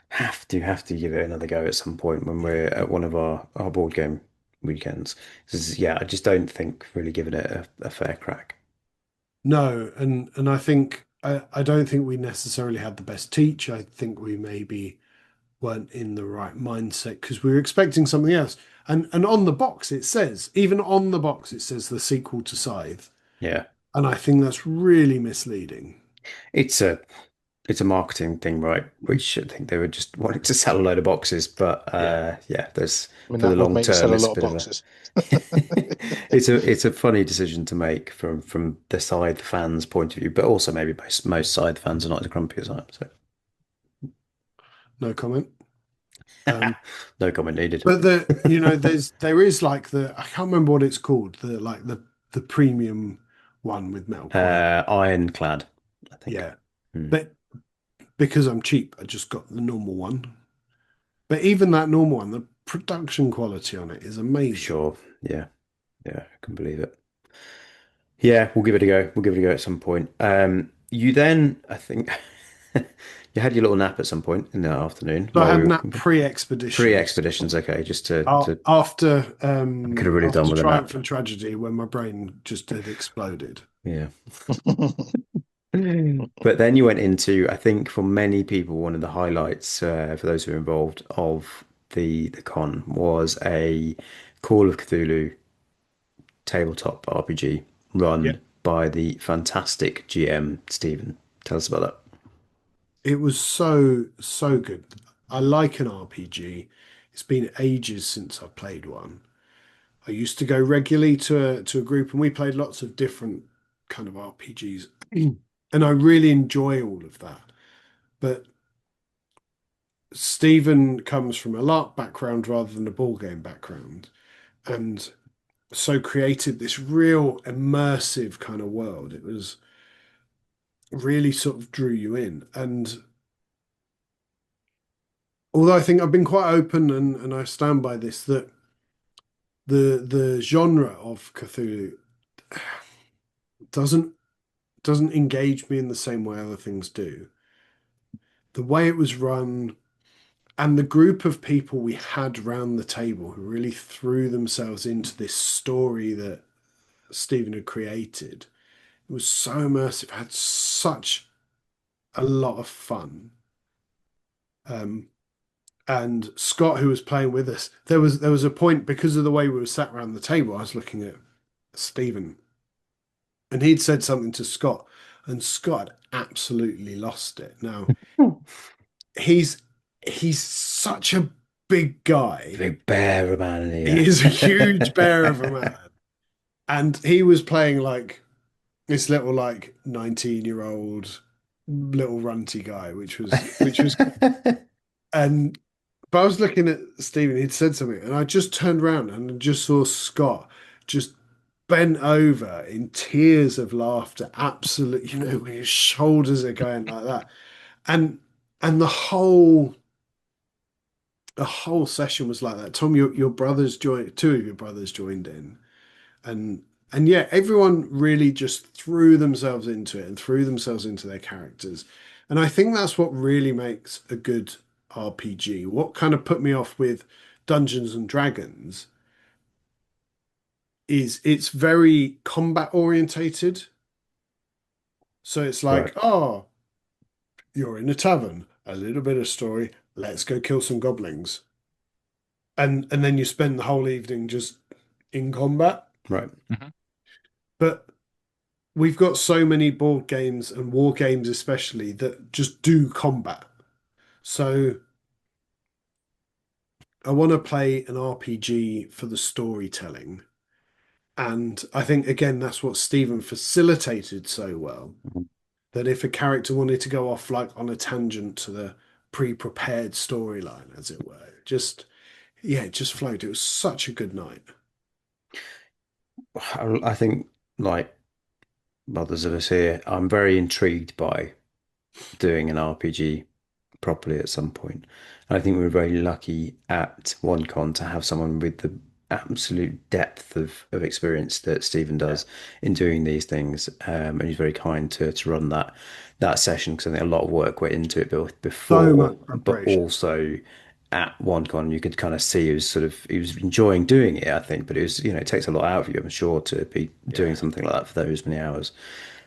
have to give it another go at some point when we're at one of our board game weekends. 'Cause, yeah, I just don't think really giving it a fair crack. No, and I think I don't think we necessarily had the best teach. I think we maybe weren't in the right mindset because we were expecting something else. And on the box it says, even on the box it says the sequel to Scythe. Yeah. And I think that's really misleading. It's a marketing thing, right? Which I think they were just wanting to sell a load of boxes, but Yeah. yeah, there's I mean, for the that would long make you sell term, a it's a lot of bit of a boxes. it's a funny decision to make from the side fans' point of view, but also maybe most side fans are not as grumpy as I am. So No comment. Um, no comment needed. but there is like I can't remember what it's called, the premium one with metal quality. Ironclad, I think. Yeah. Hmm. But because I'm cheap, I just got the normal one. But even that normal one, the production quality on it is amazing. Sure. Yeah. Yeah, I can believe it. Yeah, we'll give it a go. We'll give it a go at some point. You then, I think, you had your little nap at some point in the afternoon So I while we had were that pre-expeditions pre-expeditions. Okay, just to after I could have really done with a Triumph nap. and Tragedy when my brain just had exploded. Yeah. But then you went into, I think, for many people, one of the highlights for those who were involved of the con was a Call of Cthulhu tabletop RPG Yeah, run by the fantastic GM Stephen. Tell us about that. it was so good. I like an RPG. It's been ages since I played one. I used to go regularly to a group and we played lots of different kind of RPGs. And I really enjoy all of that. But Stephen comes from a LARP background rather than a ball game background, and so created this real immersive kind of world. It was really sort of drew you in. And although I think I've been quite open and I stand by this, that the genre of Cthulhu doesn't doesn't engage me in the same way other things do. The way it was run and the group of people we had round the table who really threw themselves into this story that Stephen had created, it was so immersive, had such a lot of fun. Um, and Scott, who was playing with us, there was a point because of the way we were sat around the table, I was looking at Stephen, and he'd said something to Scott, and Scott absolutely lost it. Now he's he's such a big guy. Big bear of a man, isn't He is a huge bear of a man. And he was playing like this little like 19-year-old little runty guy, which was and but I was looking at Stephen, he'd said something, and I just turned around and just saw Scott just bent over in tears of laughter, absolutely, when his shoulders are going like that. And and the whole session was like that. Tom, your brothers joined, two of your brothers joined in, and yeah, everyone really just threw themselves into it and threw themselves into their characters. And I think that's what really makes a good RPG. What kind of put me off with Dungeons and Dragons is it's very combat orientated. So it's Right. like, oh, you're in a tavern, a little bit of story, let's go kill some goblins. And then you spend the whole evening just in combat. Right. But we've got so many board games and war games especially that just do combat. So I want to play an RPG for the storytelling. And I think again that's what Stephen facilitated so well. That if a character wanted to go off like on a tangent to the pre-prepared storyline, as it were, it just flowed. It was such a good night. I think, like others of us here, I'm very intrigued by doing an RPG properly at some point. I think we were very lucky at OneCon to have someone with the absolute depth of experience that Stephen does in doing these things. And he's very kind to run that session because I think a lot of work went into it So much before, but preparation. also at OneCon you could kind of see he was enjoying doing it, I think, but it was, it takes a lot out of you, I'm sure, to be doing Yeah. something like that for those many hours.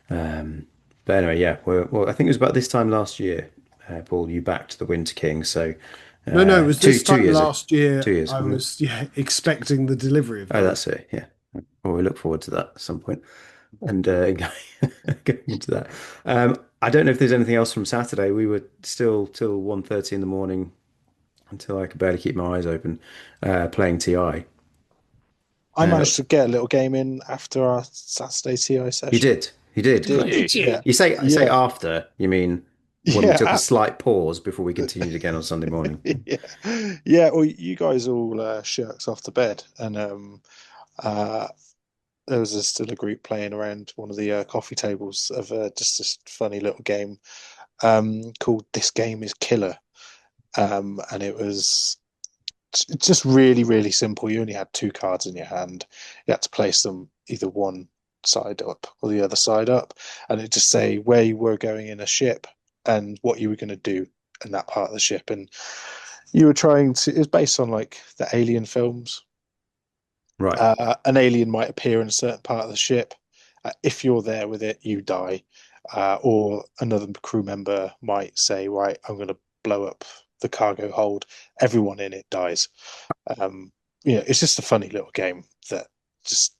But anyway, yeah, well, I think it was about this time last year, Paul, you backed the Winter King. So No, it was two this two time years, last year. 2 years, I wasn't it? was expecting the delivery of Oh, that. that's it. Yeah. Well, we look forward to that at some point, and going into that. I don't know if there's anything else from Saturday. We were still till 1:30 in the morning until I could barely keep my eyes open, playing TI. I managed to get a little game in after our Saturday TI You session. did, you did. Did. Did you? Yeah. You say I say Yeah. after. You mean when we Yeah. took a slight pause before we continued again on Sunday morning? Yeah. Yeah. Well, you guys all shirked off to bed, and uh, there was still a group playing around one of the coffee tables of just this funny little game called "This Game Is Killer," and it was just really, really simple. You only had two cards in your hand. You had to place them either one side up or the other side up, and it just say where you were going in a ship and what you were going to do in that part of the ship. And you were trying to. It was based on like the Alien films. Right. An alien might appear in a certain part of the ship. If you're there with it, you die. Or another crew member might say, right, I'm going to blow up the cargo hold. Everyone in it dies. Um, it's just a funny little game that just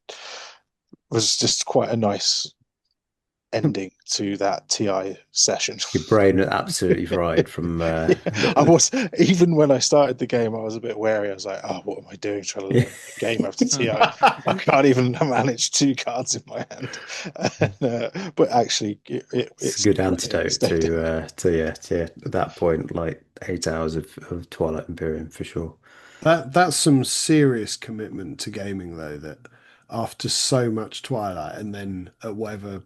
was just quite a nice ending to that TI session. Your brain was absolutely fried from Yeah, I was, even when I started the game, I was a bit wary. I was like, "Oh, what am I doing? Trying to learn a game after TI? I can't even manage two cards in my hand." But actually, It's a it's good great at antidote this stage. to at that point, like 8 hours of Twilight Imperium for sure. That's some serious commitment to gaming though, that after so much Twilight and then at whatever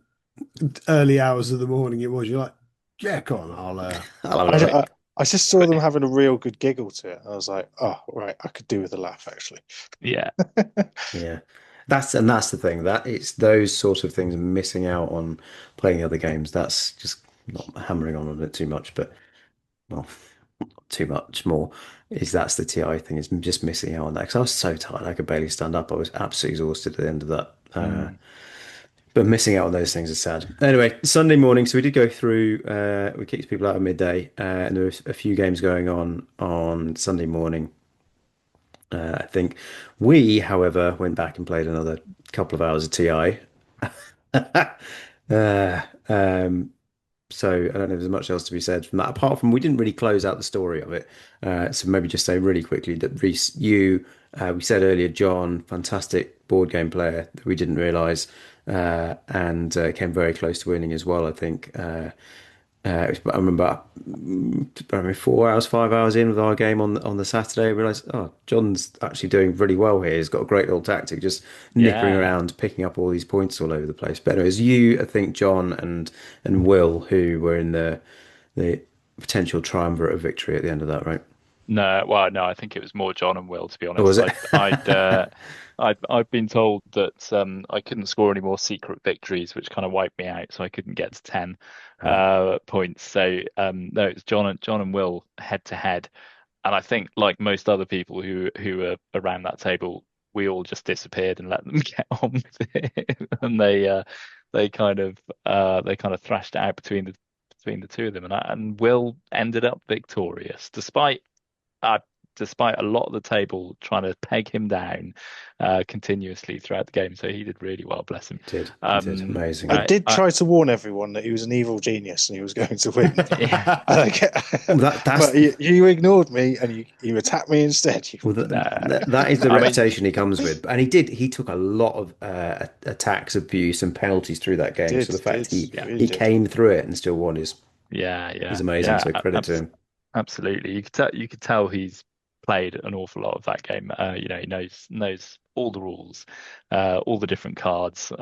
early hours of the morning it was, you're like, yeah, go on, I'll have a I'll check. I, look. I, I just saw them having a real good giggle to it. I was like, "Oh, right, I could do with a laugh, actually." Yeah. Yeah. That's the thing. That it's those sort of things, missing out on playing other games. That's just not hammering on it too much, but well, not too much more is that's the TI thing, is just missing out on that because I was so tired I could barely stand up. I was absolutely exhausted at the end of that. Mm. But missing out on those things is sad. Anyway, Sunday morning, so we did go through. We kicked people out at midday, and there was a few games going on Sunday morning. I think we, however, went back and played another couple of hours of TI. uh, um, so I don't know if there's much else to be said from that, apart from we didn't really close out the story of it. So maybe just say really quickly that Reese, we said earlier, John, fantastic board game player that we didn't realise, and came very close to winning as well, I think. I remember, I mean, 4 hours, 5 hours in with our game on the Saturday, I realised, oh, John's actually doing really well here. He's got a great little tactic, just nippering Yeah. around, picking up all these points all over the place. But anyways, you, I think, John and Will, who were in the potential triumvirate of victory at the end of that, right? No, well, no, I think it was more John and Will, to be Or was honest. it? I'd been told that I couldn't score any more secret victories, which kind of wiped me out, so I couldn't get to 10 Right. points. So no, it's John and Will head to head. And I think, like most other people who were around that table, we all just disappeared and let them get on with it. And they kind of thrashed it out between the two of them. And Will ended up victorious, uh, despite a lot of the table trying to peg him down continuously throughout the game. So he did really well, bless him. He did amazing. I I, did I try to warn everyone that he was an evil genius and he was going to win. yeah, And I get, Well, that's but you ignored me and you attacked me instead. You, well, no, that is the I mean, reputation he comes with, and he took a lot of attacks, abuse, and penalties through that game. So the fact he yeah, really he did. came through it and still won is amazing. yeah, So credit to him. absolutely. You could tell he's played an awful lot of that game. He knows all the rules, all the different cards.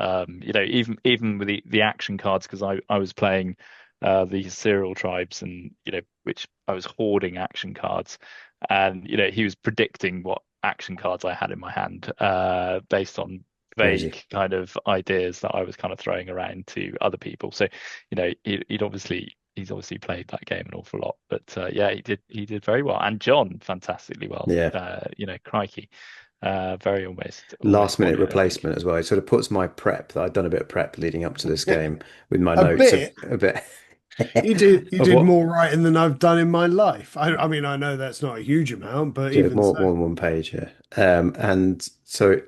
Even with the action cards, because I was playing the cereal tribes, and which I was hoarding action cards, and he was predicting what action cards I had in my hand, based on Crazy. vague kind of ideas that I was kind of throwing around to other people. So, he's obviously played that game an awful lot. But yeah, he did very well, and John fantastically well. Yeah. Crikey, very almost Last won minute it, I think. replacement as well. It sort of puts my prep that I'd done a bit of prep leading up to this game with my A notes of bit. a bit You of did what more writing than I've done in my life. I mean, I know that's not a huge amount, but yeah, even more so. more than one page, yeah. And so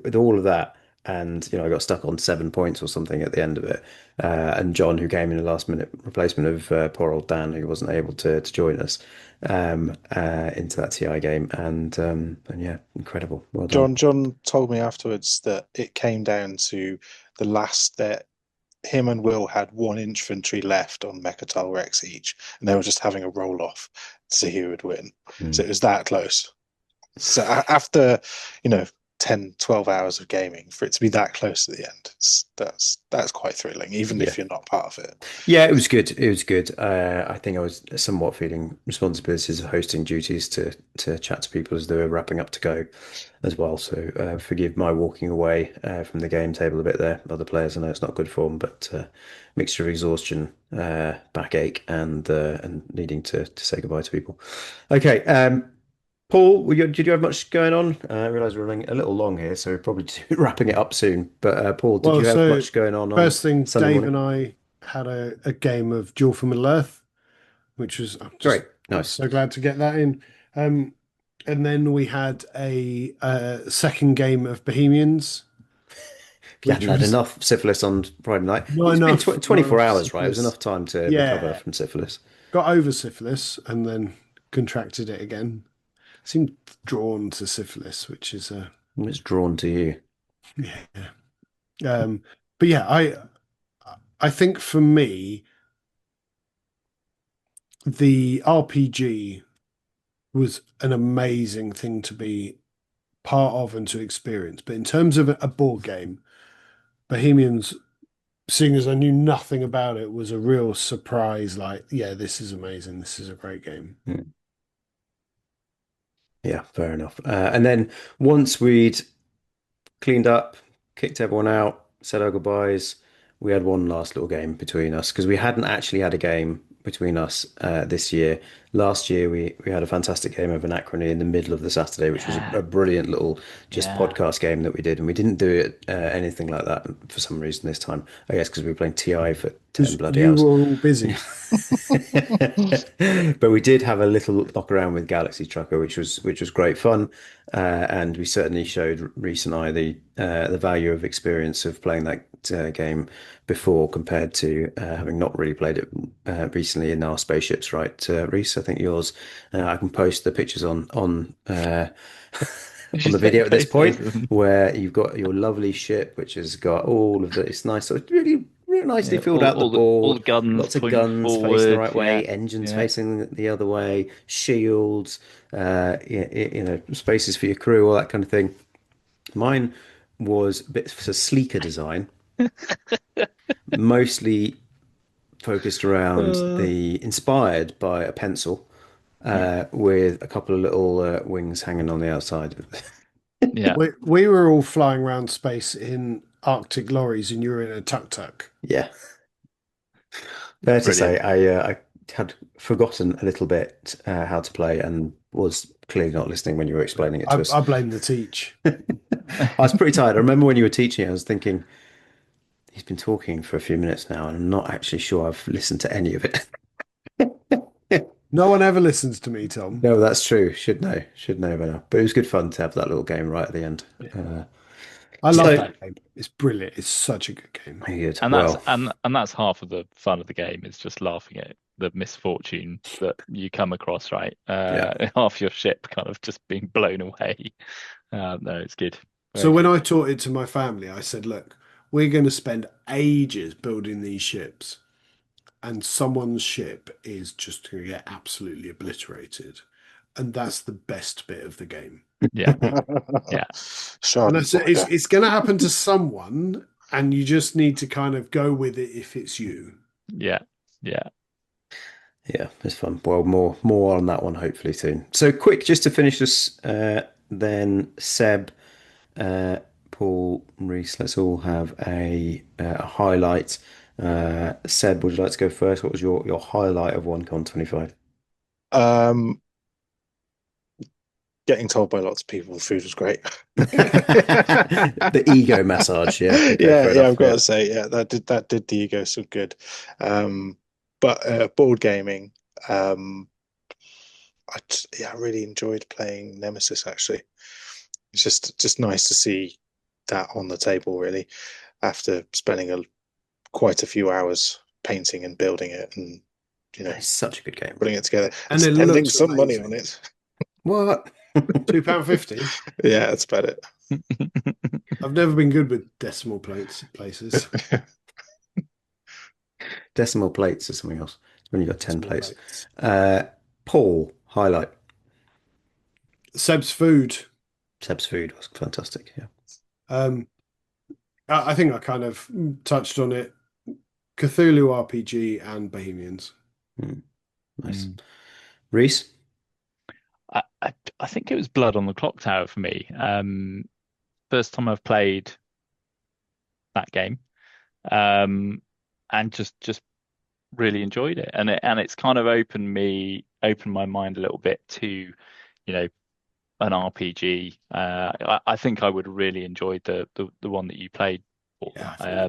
with all of that, and I got stuck on 7 points or something at the end of it. And John, who came in a last minute replacement of poor old Dan, who wasn't able to join us into that TI game, and yeah, incredible, well done. John told me afterwards that it came down to the last that him and Will had one infantry left on Mechatol Rex each, and they were just having a roll off to see who would win. So Mm. it was that close. So after, you know, 10, 12 hours of gaming, for it to be that close at the end, that's quite thrilling, even Yeah. if you're not part of it. Yeah, it was good. It was good. I think I was somewhat feeling responsibilities of hosting duties to chat to people as they were wrapping up to go as well. So forgive my walking away from the game table a bit there. Other players, I know it's not good form, but mixture of exhaustion, backache, and needing to say goodbye to people. Okay, Paul, did you have much going on? I realise we're running a little long here, so we're probably wrapping it up soon. But Paul, did Well, you have so much going on first thing, Sunday Dave morning? and I had a game of Duel for Middle Earth, which was Great, nice. so glad to get that in. Um, and then we had a second game of Bohemians. if you which hadn't had was enough syphilis on Friday night, not it's been enough, not 24 enough hours, right? It was syphilis. enough time to recover Yeah, from syphilis. got over syphilis and then contracted it again. Seemed drawn to syphilis, which is It's drawn to you. yeah. Um, but yeah, I think for me, the RPG was an amazing thing to be part of and to experience. But in terms of a board game, Bohemians, seeing as I knew nothing about it, was a real surprise. Like, yeah, this is amazing. This is a great game. Mm. Yeah, fair enough. And then once we'd cleaned up, kicked everyone out, said our goodbyes. We had one last little game between us because we hadn't actually had a game between us this year. Last year, we had a fantastic game of Anachrony in the middle of the Saturday, which was Yeah. a brilliant little just Yeah. podcast game that we did. And we didn't do it anything like that for some reason this time. I guess because we were playing TI for 10 bloody You hours. were all busy. But we did have a little knock around with Galaxy Trucker, which was great fun, and we certainly showed Reese and I the value of experience of playing that game before compared to having not really played it recently in our spaceships, right, Reese? I think yours. I can post the pictures on You on should the take video at this point photos of them. where you've got your lovely ship, which has got all of the. It's nice, so it's really really nicely Yeah, filled out the all board. the guns Lots of point guns facing the forward. right Yeah. way, engines Yeah. facing the other way, shields, spaces for your crew, all that kind of thing. Mine was a bit of a sleeker design, mostly focused around Uh, inspired by a pencil, yeah. with a couple of little wings hanging on the outside. Yeah. We were all flying around space in Arctic lorries, and you were in a tuk-tuk. Yeah, fair to say, Brilliant. I had forgotten a little bit how to play and was clearly not listening when you were explaining it to us. I blame the teach. I was pretty tired. I remember when you were teaching, I was thinking, he's been talking for a few minutes now, and I'm not actually sure I've listened to any of it. No one ever listens to me, Tom. No, that's true. Should know better. But it was good fun to have that little game right at the end. Yeah. Uh, I love so that game. It's brilliant. It's such a good game. good. And that's Well, and that's half of the fun of the game is just laughing at the misfortune that you come across, right? yeah. Half your ship kind of just being blown away. No, it's good. So Very when good. I taught it to my family, I said, look, we're going to spend ages building these ships, and someone's ship is just going to get absolutely obliterated. And that's the best bit of the game. Yeah. Yeah. And I Charlie said, Boy. it's going to happen to someone, and you just need to kind of go with it if it's you. Yeah. Yeah. Yeah, it's fun. Well, more on that one hopefully soon. So quick, just to finish this, then Seb, Paul, Reese, let's all have a highlight. Seb, would you like to go first? What was your highlight of OneCon 25? Um, Getting told by lots of people the food was great. The ego massage, yeah. Okay, fair Yeah, enough. I've got to say, yeah, that did the ego so good. But board gaming, I really enjoyed playing Nemesis actually. It's just nice to see that on the table really after spending quite a few hours painting and building it and It's such a good game. putting it together And and it spending looks some money amazing. on it. What? £2.50. Yeah, that's about it. I've never been good with decimal places. Decimal plates or something else. When you got 10 Decimal plates. plates. Paul, highlight. Seb's food. Seb's food was fantastic. Yeah. I think I kind of touched on it. Cthulhu RPG and Bohemians. Nice. Mm. Reese? I think it was Blood on the Clock Tower for me. First time I've played that game, and just really enjoyed it. And it's kind of opened my mind a little bit to, an RPG. I think I would have really enjoyed the one that you played. Paul. Yeah,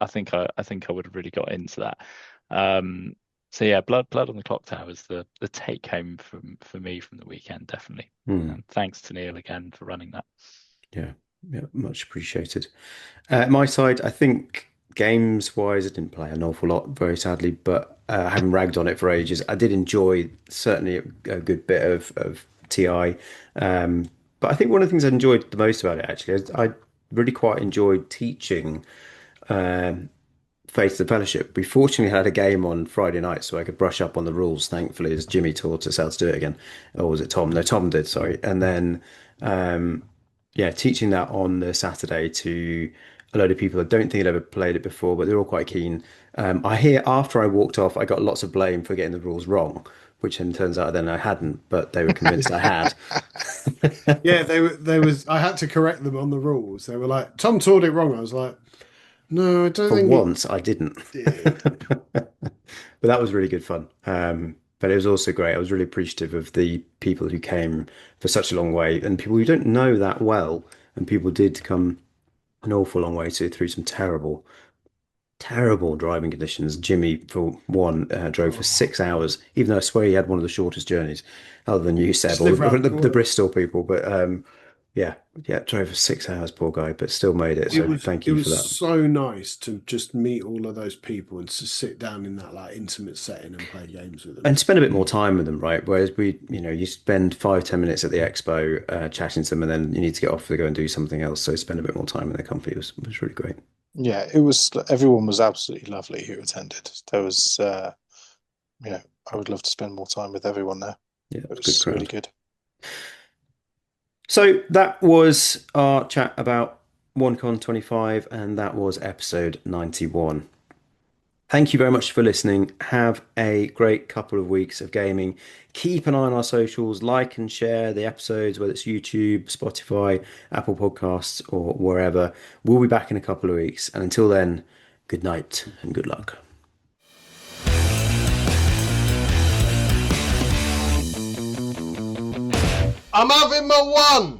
I think I would have really got into that. So yeah, Blood on the Clock Tower is the take home for me from the weekend, definitely. And thanks to Neil again for running that. Yeah. Yeah, much appreciated. My side, I think games wise, I didn't play an awful lot, very sadly, but I haven't ragged on it for ages. I did enjoy certainly a good bit of TI. But I think one of the things I enjoyed the most about it actually is I really quite enjoyed teaching Faith of the Fellowship. We fortunately had a game on Friday night, so I could brush up on the rules. Thankfully, as Jimmy taught us how to do it again, or was it Tom? No, Tom did. Sorry, and then yeah, teaching that on the Saturday to a load of people I don't think had ever played it before, but they're all quite keen. I hear after I walked off, I got lots of blame for getting the rules wrong, which then turns out then I hadn't, but they were convinced I had. Yeah, they was I had to correct them on the rules. They were like, Tom taught it wrong. I was like, no, I don't For think once, I didn't. he did. But that was really good fun. But it was also great. I was really appreciative of the people who came for such a long way and people who don't know that well. And people did come an awful long way through some terrible, terrible driving conditions. Jimmy, for one, drove for Oh, 6 hours, even though I swear he had one of the shortest journeys, other than you, Seb, just or live around the the corner. Bristol people. But yeah, yeah, drove for 6 hours, poor guy, but still made it. It So was thank it you for was that. so nice to just meet all of those people and to sit down in that like intimate setting and play games with them. And spend a bit more time with them, right? Whereas you spend 5, 10 minutes at the expo chatting to them, and then you need to get off to go and do something else. So spend a bit more time in their company was really great. Yeah, it was. Everyone was absolutely lovely who attended. There was, I would love to spend more time with everyone there. Yeah, It it was a good was really crowd. good. So that was our chat about OneCon 25, and that was episode 91. Thank you very much for listening. Have a great couple of weeks of gaming. Keep an eye on our socials, like and share the episodes, whether it's YouTube, Spotify, Apple Podcasts, or wherever. We'll be back in a couple of weeks. And until then, good night and good luck. I'm having my one.